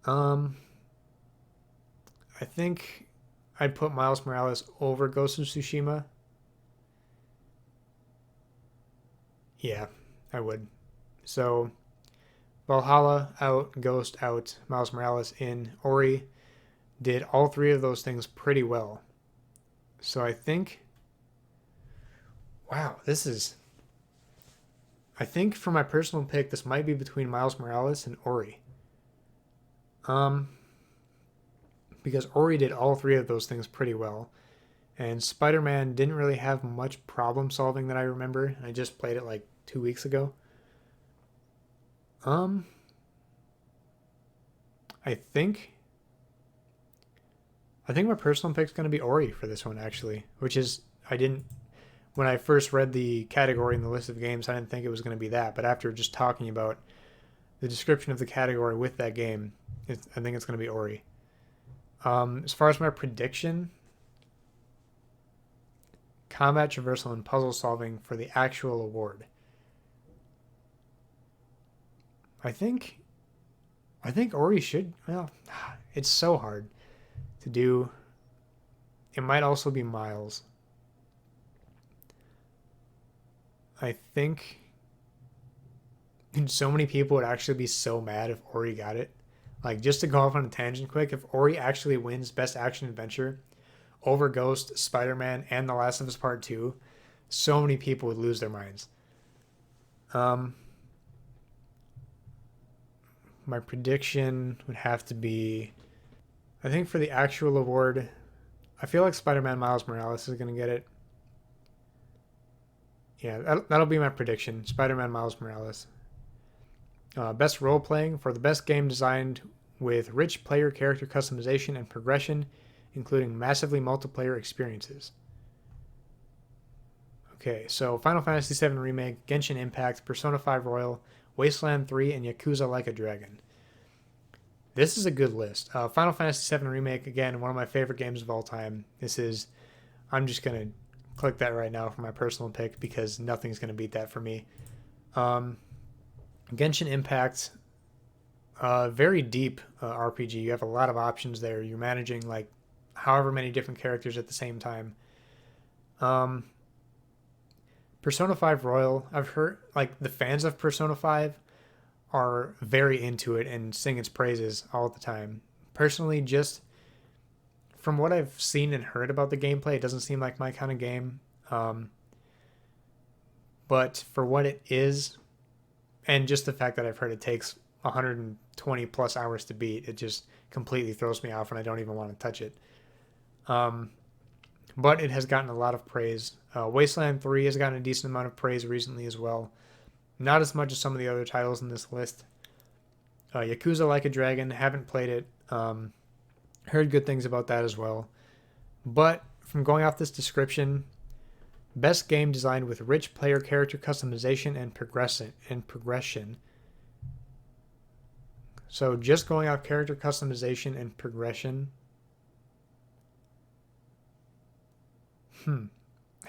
I think I'd put Miles Morales over Ghost of Tsushima. Yeah, I would. So, Valhalla out, Ghost out, Miles Morales in. Ori did all three of those things pretty well. So I think, wow, I think for my personal pick, this might be between Miles Morales and Ori. Because Ori did all three of those things pretty well. And Spider-Man didn't really have much problem solving that I remember. I just played it like 2 weeks ago. I think my personal pick is going to be Ori for this one, actually, which is, when I first read the category in the list of games, I didn't think it was going to be that. But after just talking about the description of the category with that game, I think it's going to be Ori. As far as my prediction, combat traversal and puzzle solving for the actual award. I think Ori should, well, it's so hard to do. It might also be Miles. I think so many people would actually be so mad if Ori got it. Like, just to go off on a tangent quick, if Ori actually wins Best Action Adventure over Ghost, Spider-Man, and The Last of Us Part 2, so many people would lose their minds. My prediction would have to be, I think for the actual award, I feel like Spider-Man Miles Morales is going to get it. Yeah, that'll be my prediction. Spider-Man Miles Morales. Best role playing for the best game designed with rich player character customization and progression, including massively multiplayer experiences. Okay, so Final Fantasy VII Remake, Genshin Impact, Persona 5 Royal, Wasteland 3, and Yakuza Like a Dragon. This is a good list. Final Fantasy VII Remake, again, one of my favorite games of all time. I'm just going to click that right now for my personal pick because nothing's going to beat that for me. Genshin Impact, very deep RPG. You have a lot of options there. You're managing like however many different characters at the same time. Persona 5 Royal, I've heard like the fans of Persona 5 are very into it and sing its praises all the time. Personally, just from what I've seen and heard about the gameplay, it doesn't seem like my kind of game. But for what it is, and just the fact that I've heard it takes 120 plus hours to beat, it just completely throws me off and I don't even want to touch it. But it has gotten a lot of praise. Wasteland 3 has gotten a decent amount of praise recently as well. Not as much as some of the other titles in this list. Yakuza Like a Dragon, haven't played it. Heard good things about that as well. But from going off this description, best game designed with rich player character customization and progression. So just going off character customization and progression.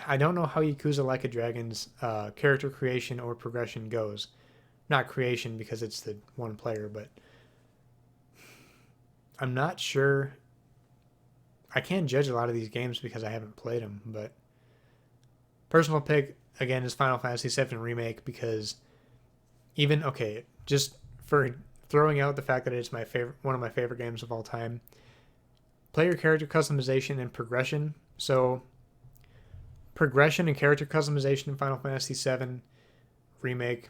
I don't know how Yakuza Like a Dragon's character creation or progression goes. Not creation because it's the one player, but I'm not sure. I can't judge a lot of these games because I haven't played them, but Personal pick, again, is Final Fantasy VII Remake because just for throwing out the fact that it's one of my favorite games of all time, player character customization and progression. So, progression and character customization in Final Fantasy VII Remake,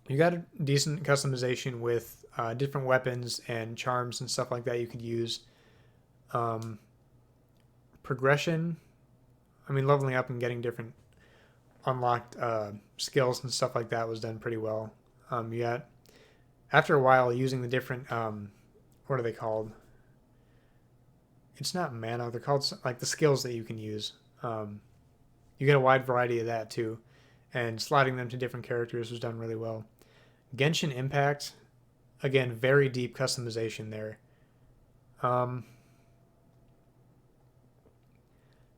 you got a decent customization with different weapons and charms and stuff like that you could use. Progression, leveling up and getting different unlocked skills and stuff like that was done pretty well. After a while, using the different, what are they called? It's not mana. They're called like the skills that you can use. You get a wide variety of that too, and slotting them to different characters was done really well. Genshin Impact, again, very deep customization there.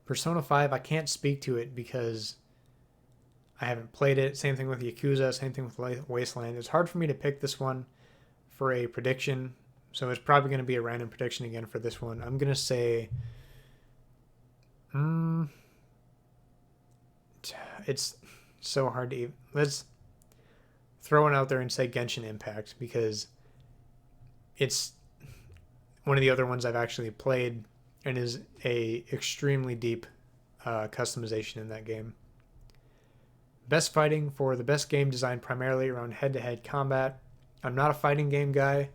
Persona 5, I can't speak to it because I haven't played it. Same thing with Yakuza, same thing with Wasteland. It's hard for me to pick this one for a prediction, so it's probably going to be a random prediction again for this one. I'm going to say... it's so hard to even... Let's throw it out there and say Genshin Impact because it's one of the other ones I've actually played and is a extremely deep customization in that game. Best fighting for the best game designed primarily around head-to-head combat. I'm not a fighting game guy.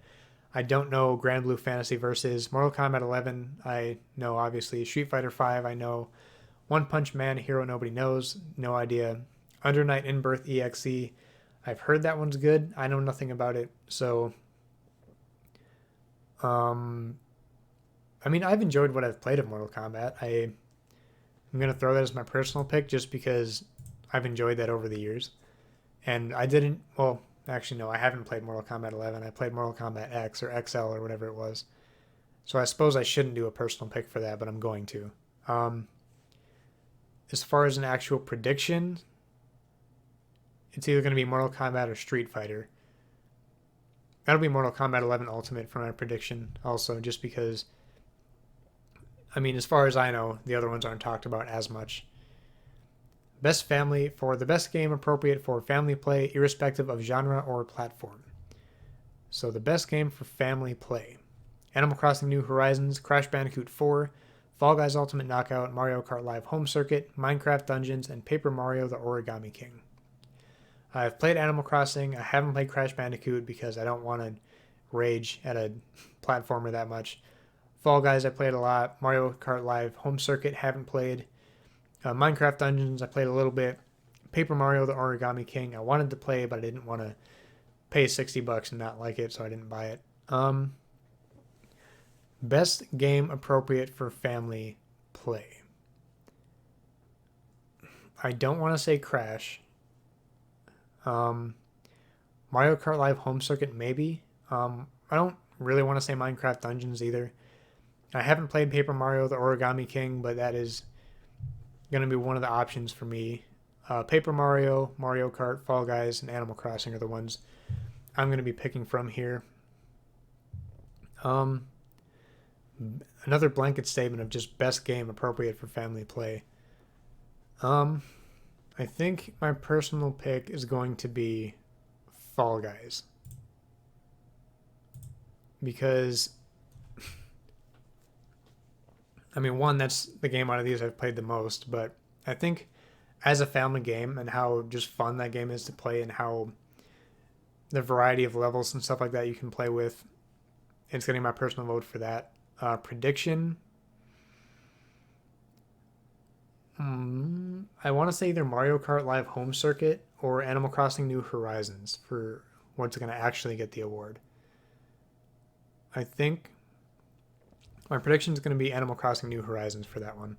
I don't know Grand Blue Fantasy versus Mortal Kombat 11. I know obviously Street Fighter 5. I know One Punch Man, a hero nobody knows. No idea. Under Night in Birth EXE. I've heard that one's good. I know nothing about it. So, I've enjoyed what I've played of Mortal Kombat. I'm going to throw that as my personal pick just because I've enjoyed that over the years. And I didn't, well, actually, no, I haven't played Mortal Kombat 11. I played Mortal Kombat X or XL or whatever it was. So I suppose I shouldn't do a personal pick for that, but I'm going to. As far as an actual prediction, it's either going to be Mortal Kombat or Street Fighter. That'll be Mortal Kombat 11 Ultimate for my prediction also, just because, as far as I know, the other ones aren't talked about as much. Best family for the best game appropriate for family play, irrespective of genre or platform. So the best game for family play: Animal Crossing New Horizons, Crash Bandicoot 4, Fall Guys Ultimate Knockout, Mario Kart Live Home Circuit, Minecraft Dungeons, and Paper Mario the Origami King. I've played Animal Crossing. I haven't played Crash Bandicoot because I don't want to rage at a platformer that much. Fall Guys I played a lot. Mario Kart Live Home Circuit haven't played. Minecraft Dungeons I played a little bit. Paper Mario the Origami King I wanted to play, but I didn't want to pay $60 and not like it, so I didn't buy it. Best game appropriate for family play. I don't want to say Crash. Mario Kart Live Home Circuit maybe. I don't really want to say Minecraft Dungeons either. I haven't played Paper Mario the Origami King, but that is going to be one of the options for me. Paper Mario, Mario Kart, Fall Guys, and Animal Crossing are the ones I'm going to be picking from here. Another blanket statement of just best game appropriate for family play. I think my personal pick is going to be Fall Guys. Because, one, that's the game out of these I've played the most, but I think as a family game and how just fun that game is to play and how the variety of levels and stuff like that you can play with, it's getting my personal vote for that. Prediction. I want to say either Mario Kart Live Home Circuit or Animal Crossing New Horizons for what's going to actually get the award. I think my prediction is going to be Animal Crossing New Horizons for that one,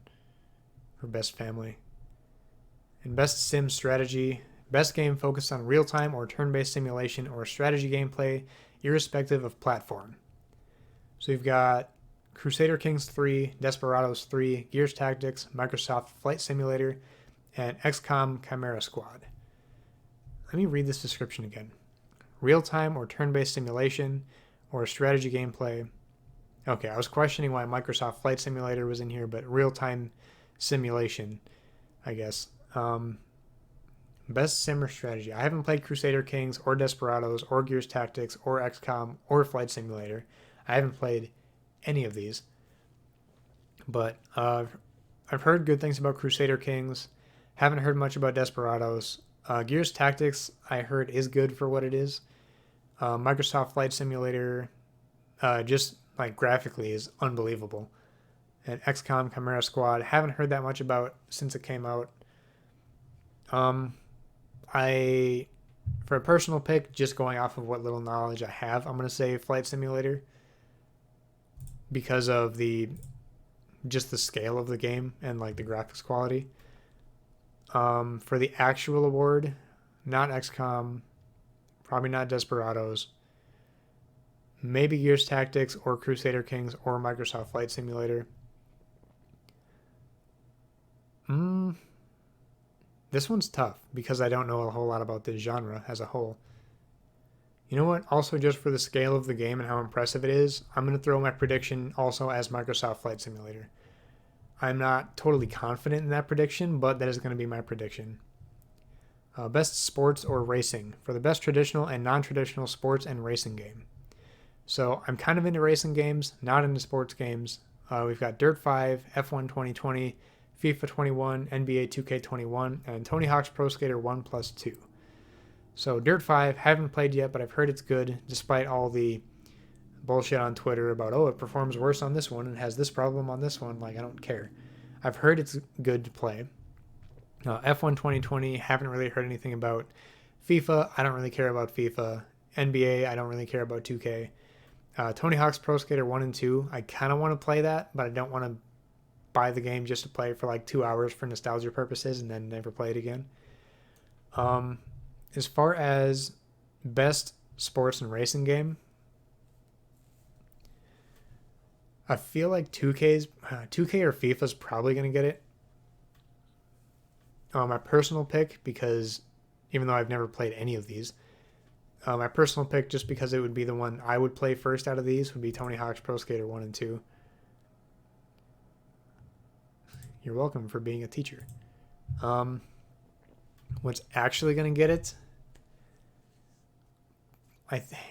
for best family. And best sim strategy, best game focused on real-time or turn-based simulation or strategy gameplay, irrespective of platform. So you've got Crusader Kings 3, Desperados 3, Gears Tactics, Microsoft Flight Simulator, and XCOM Chimera Squad. Let me read this description again. Real-time or turn-based simulation or strategy gameplay. Okay, I was questioning why Microsoft Flight Simulator was in here, but real-time simulation, I guess. Um, Best sim or strategy. I haven't played Crusader Kings or Desperados or Gears Tactics or XCOM or Flight Simulator. I haven't played any of these, but I've heard good things about Crusader Kings. Haven't heard much about Desperados. Gears Tactics I heard is good for what it is. Microsoft Flight Simulator, just like graphically, is unbelievable. And XCOM Chimera Squad haven't heard that much about since it came out. Um, I, for a personal pick, just going off of what little knowledge I have, I'm gonna say Flight Simulator because of the just the scale of the game and like the graphics quality. For the actual award, not XCOM, probably not Desperados, maybe Gears Tactics or Crusader Kings or Microsoft Flight Simulator. This one's tough because I don't know a whole lot about this genre as a whole. You know what? Also, just for the scale of the game and how impressive it is, I'm going to throw my prediction also as Microsoft Flight Simulator. I'm not totally confident in that prediction, but that is going to be my prediction. Best sports or racing for the best traditional and non-traditional sports and racing game. So I'm kind of into racing games, not into sports games. We've got Dirt 5, F1 2020, FIFA 21, NBA 2K21, and Tony Hawk's Pro Skater 1 Plus 2. So Dirt 5, haven't played yet, but I've heard it's good, despite all the bullshit on Twitter about, oh, it performs worse on this one and has this problem on this one. Like, I don't care. I've heard it's good to play. F1 2020, haven't really heard anything about. FIFA, I don't really care about FIFA. NBA, I don't really care about 2K. Tony Hawk's Pro Skater 1 and 2, I kind of want to play that, but I don't want to buy the game just to play it for like 2 hours for nostalgia purposes and then never play it again. As far as best sports and racing game, I feel like 2K or FIFA is probably going to get it. My personal pick, because even though I've never played any of these, my personal pick, just because it would be the one I would play first out of these, would be Tony Hawk's Pro Skater 1 and 2. You're welcome for being a teacher. What's actually going to get it?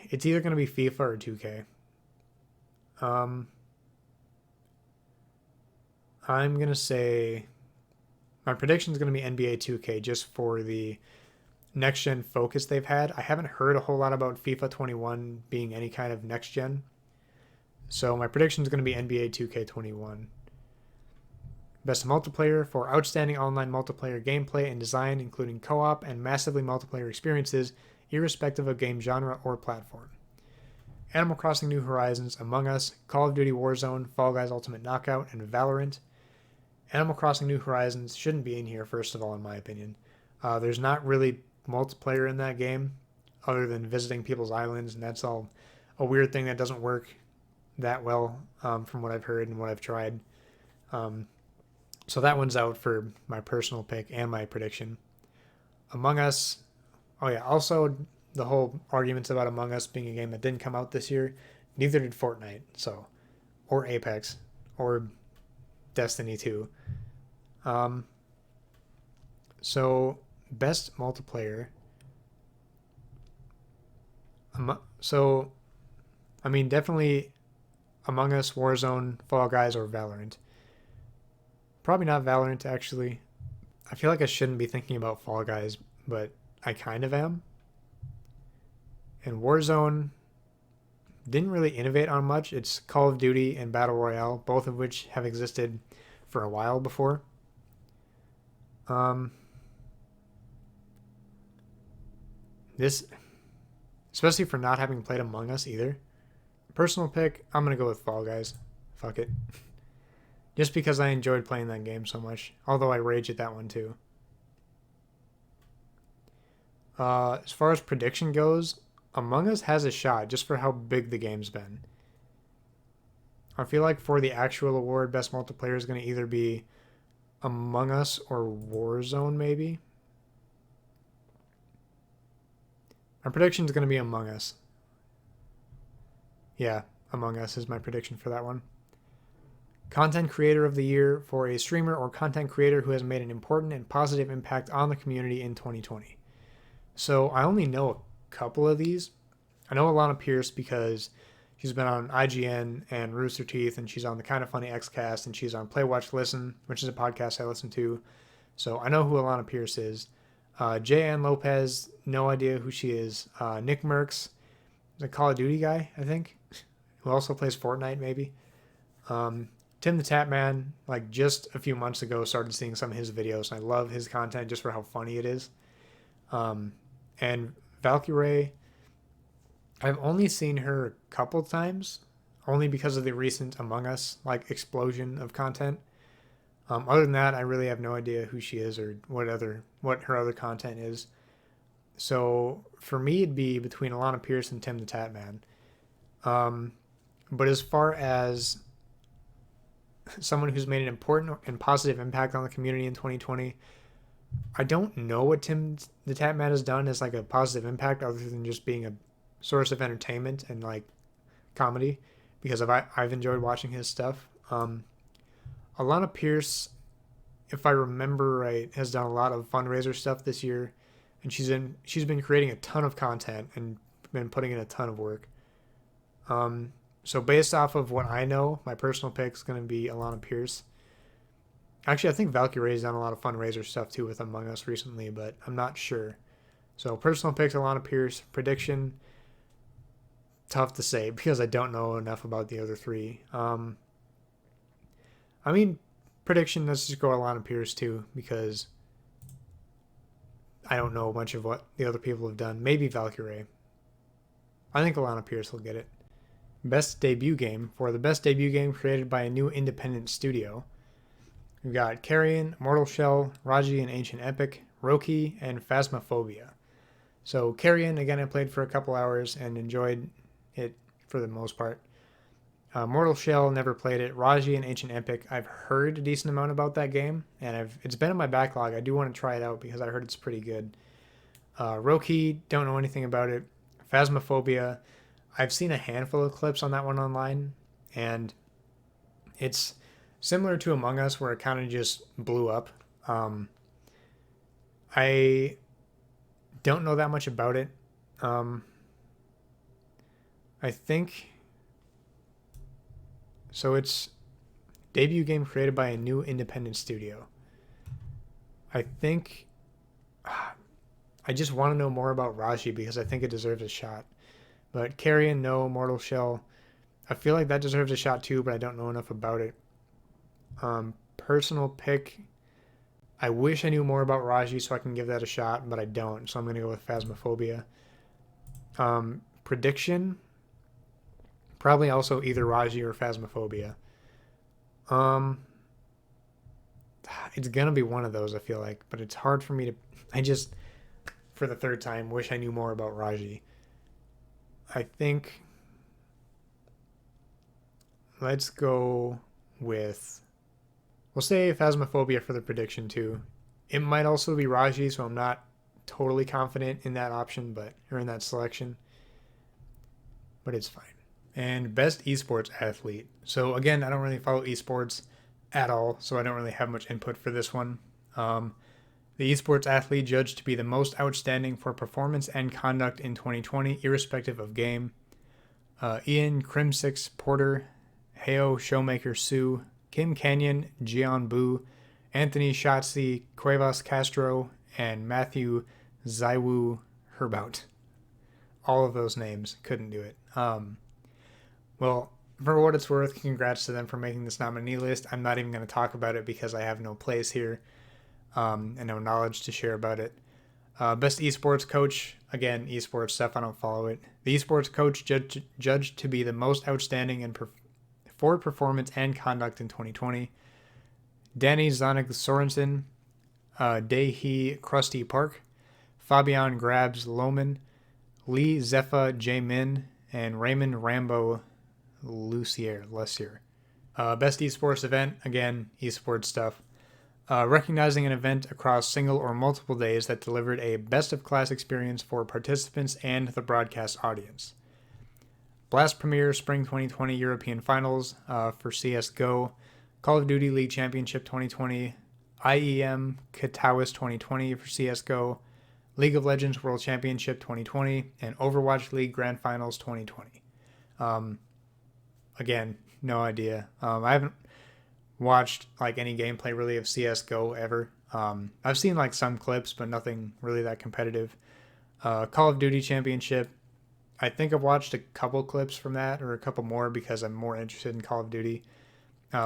It's either going to be FIFA or 2K. I'm going to say my prediction is going to be NBA 2K just for the next gen focus they've had. I haven't heard a whole lot about FIFA 21 being any kind of next gen. So my prediction is going to be NBA 2K21. Best multiplayer for outstanding online multiplayer gameplay and design, including co-op and massively multiplayer experiences, irrespective of game genre or platform. Animal Crossing New Horizons, Among Us, Call of Duty Warzone, Fall Guys Ultimate Knockout, and Valorant. Animal Crossing New Horizons shouldn't be in here, first of all, in my opinion. There's not really multiplayer in that game other than visiting people's islands, and that's all a weird thing that doesn't work that well from what I've heard and what I've tried. So that one's out for my personal pick and my prediction. Among Us, oh yeah, also the whole arguments about Among Us being a game that didn't come out this year, neither did Fortnite, so, or Apex, or Destiny 2. So best multiplayer. So, I mean, definitely Among Us, Warzone, Fall Guys, or Valorant. Probably not Valorant, actually. I feel like I shouldn't be thinking about Fall Guys, but I kind of am. And Warzone didn't really innovate on much. It's Call of Duty and Battle Royale, both of which have existed for a while before. This, especially for not having played Among Us either. Personal pick, I'm going to go with Fall Guys. Fuck it. Just because I enjoyed playing that game so much. Although I rage at that one too. As far as prediction goes, Among Us has a shot just for how big the game's been. I feel like for the actual award, Best Multiplayer is going to either be Among Us or Warzone, maybe. My prediction is going to be Among Us. Yeah, Among Us is my prediction for that one. Content Creator of the Year for a streamer or content creator who has made an important and positive impact on the community in 2020. So I only know a couple of these. I know Alana Pierce because she's been on IGN and Rooster Teeth, and she's on the Kind of Funny Xcast, and she's on Play Watch Listen, which is a podcast I listen to. So I know who Alana Pierce is. J.N. Lopez, no idea who she is. Nick Merckx, the Call of Duty guy, I think, who also plays Fortnite, maybe. Tim the Tap Man, like just a few months ago, started seeing some of his videos, and I love his content just for how funny it is. And Valkyrae, I've only seen her a couple times, only because of the recent Among Us like explosion of content. Other than that, I really have no idea who she is or what her other content is. So for me, it'd be between Alana Pierce and Tim the Tap Man. But as far as someone who's made an important and positive impact on the community in 2020, I don't know what Tim the Tap Man has done as like a positive impact other than just being a source of entertainment and like comedy, because I've enjoyed watching his stuff. Alana Pierce, if I remember right, has done a lot of fundraiser stuff this year, and she's been creating a ton of content and been putting in a ton of work. So based off of what I know, my personal pick is going to be Alana Pierce. Actually, I think Valkyrae's done a lot of fundraiser stuff too with Among Us recently, but I'm not sure. So personal picks, Alana Pierce. Prediction, tough to say because I don't know enough about the other three. I mean, prediction, let's just go Alana Pierce too, because I don't know a bunch of what the other people have done. Maybe Valkyrae. I think Alana Pierce will get it. Best debut game. For the best debut game created by a new independent studio, we've got Carrion, Mortal Shell, Raji and Ancient Epic, Roki, and Phasmophobia. So Carrion, again, I played for a couple hours and enjoyed it for the most part. Mortal Shell, never played it. Raji and Ancient Epic, I've heard a decent amount about that game, and it's been in my backlog. I do want to try it out because I heard it's pretty good. Roki, don't know anything about it. Phasmophobia, I've seen a handful of clips on that one online, and it's similar to Among Us where it kind of just blew up. I don't know that much about it. I think... So it's debut game created by a new independent studio. I think... I just want to know more about Raji because I think it deserves a shot. But Carrion, no. Mortal Shell, I feel like that deserves a shot too, but I don't know enough about it. Personal pick, I wish I knew more about Raji so I can give that a shot, but I don't, so I'm going to go with Phasmophobia. Prediction, probably also either Raji or Phasmophobia. It's going to be one of those, I feel like, but it's hard for me to... I just, for the third time, wish I knew more about Raji. I think... Let's go with... We'll say Phasmophobia for the prediction too. It might also be Raji, so I'm not totally confident in that option, or in that selection. But it's fine. And best esports athlete. So again, I don't really follow esports at all, so I don't really have much input for this one. The esports athlete judged to be the most outstanding for performance and conduct in 2020, irrespective of game. Ian Crimsix Porter, Heo Showmaker Sue, Kim Canyon, Jian Bu, Anthony Shotzi, Cuevas Castro, and Matthew Zaiwu Herbout. All of those names, couldn't do it. Well, for what it's worth, congrats to them for making this nominee list. I'm not even going to talk about it because I have no place here and no knowledge to share about it. Best esports coach, again, esports stuff, I don't follow it. The esports coach judged to be the most outstanding for performance and conduct in 2020. Danny Zonig Sorensen, Daehee Krusty Park, Fabian Grabs Lohman, Lee Zepha J. Min, and Raymond Rambo Lucier. Best esports event, again, esports stuff. Recognizing an event across single or multiple days that delivered a best-of-class experience for participants and the broadcast audience. Blast Premier Spring 2020 European Finals for CSGO. Call of Duty League Championship 2020, IEM Katowice 2020 for CSGO, League of Legends World Championship 2020, and Overwatch League Grand Finals 2020. Again, no idea. I haven't watched like any gameplay really of CSGO ever. I've seen like some clips, but nothing really that competitive. Call of Duty Championship, I think I've watched a couple clips from that, or a couple more because I'm more interested in Call of Duty.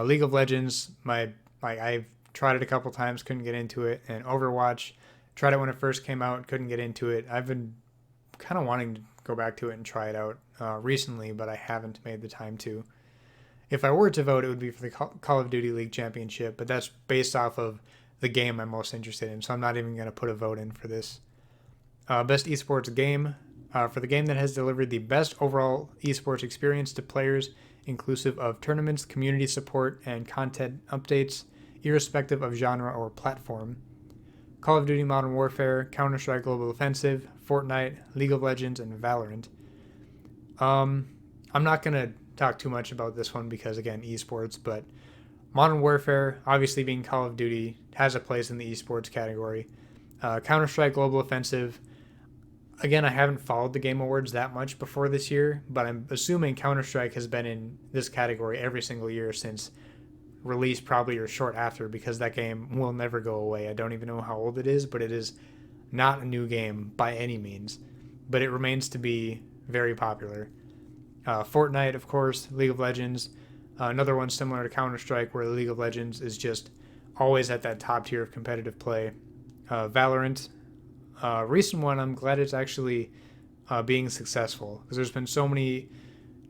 League of Legends, I've tried it a couple times, couldn't get into it, and Overwatch, tried it when it first came out, couldn't get into it. I've been kind of wanting to go back to it and try it out recently, but I haven't made the time to. If I were to vote, it would be for the Call of Duty League Championship, but that's based off of the game I'm most interested in, so I'm not even going to put a vote in for this. Best esports game, for the game that has delivered the best overall esports experience to players, inclusive of tournaments, community support, and content updates, irrespective of genre or platform. Call of Duty Modern Warfare, Counter-Strike Global Offensive, Fortnite, League of Legends, and Valorant. I'm not going to talk too much about this one because, again, esports, but Modern Warfare, obviously being Call of Duty, has a place in the esports category. Counter-Strike Global Offensive, again, I haven't followed the Game Awards that much before this year, but I'm assuming Counter-Strike has been in this category every single year since release, probably or short after, because that game will never go away. I don't even know how old it is, but it is not a new game by any means, but it remains to be very popular. Fortnite, of course, League of Legends, another one similar to Counter-Strike where League of Legends is just always at that top tier of competitive play. Valorant, recent one, I'm glad it's actually being successful, because there's been so many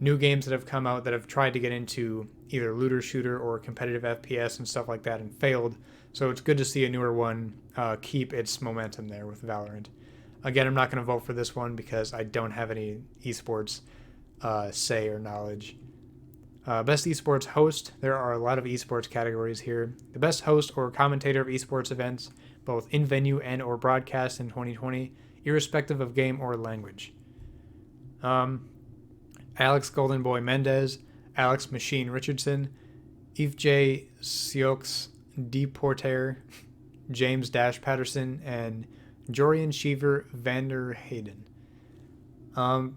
new games that have come out that have tried to get into either looter shooter or competitive FPS and stuff like that and failed. So it's good to see a newer one keep its momentum there with Valorant. Again, I'm not going to vote for this one because I don't have any esports say or knowledge. Best esports host, there are a lot of esports categories here. The best host or commentator of esports events, both in venue and or broadcast in 2020, irrespective of game or language. Alex Golden Boy Mendez, Alex Machine Richardson, Yves J. Sioux Deporter, James Dash Patterson, and Jorian Sheaver Vander Hayden.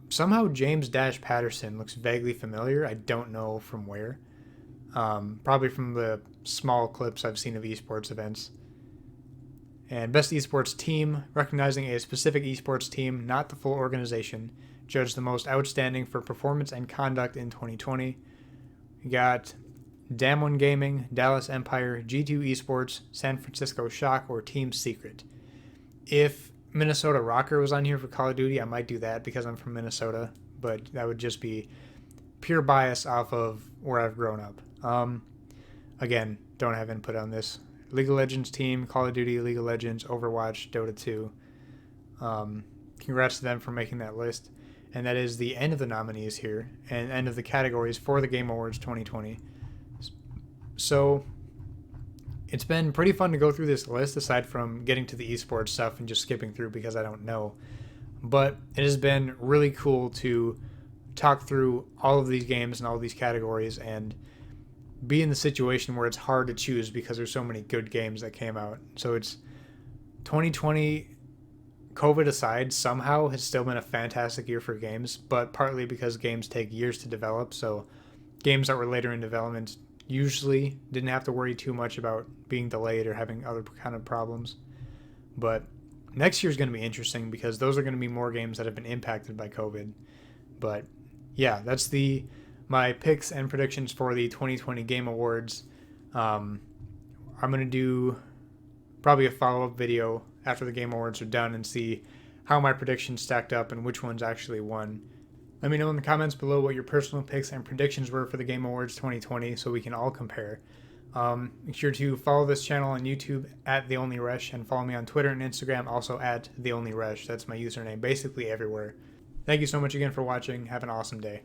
Somehow James Dash Patterson looks vaguely familiar. I don't know from where. Probably from the small clips I've seen of esports events. And best esports team, recognizing a specific esports team, not the full organization, judged the most outstanding for performance and conduct in 2020. We got Damwon Gaming, Dallas Empire, G2 Esports, San Francisco Shock, or Team Secret. If Minnesota Rocker was on here for Call of Duty, I might do that because I'm from Minnesota, but that would just be pure bias off of where I've grown up. Again, don't have input on this. League of Legends team, Call of Duty, League of Legends, Overwatch, Dota 2. Congrats to them for making that list. And that is the end of the nominees here and end of the categories for the Game Awards 2020. So it's been pretty fun to go through this list, aside from getting to the esports stuff and just skipping through because I don't know. But it has been really cool to talk through all of these games and all of these categories and be in the situation where it's hard to choose because there's so many good games that came out. So it's 2020, COVID aside, somehow has still been a fantastic year for games, but partly because games take years to develop. So games that were later in development usually didn't have to worry too much about being delayed or having other kind of problems. But next year's going to be interesting because those are going to be more games that have been impacted by COVID. But yeah, that's my picks and predictions for the 2020 Game Awards. I'm going to do probably a follow-up video after the Game Awards are done and see how my predictions stacked up and which ones actually won. Let me know in the comments below what your personal picks and predictions were for the Game Awards 2020 so we can all compare. Make sure to follow this channel on YouTube at TheOnlyResh and follow me on Twitter and Instagram also at TheOnlyResh. That's my username basically everywhere. Thank you so much again for watching. Have an awesome day.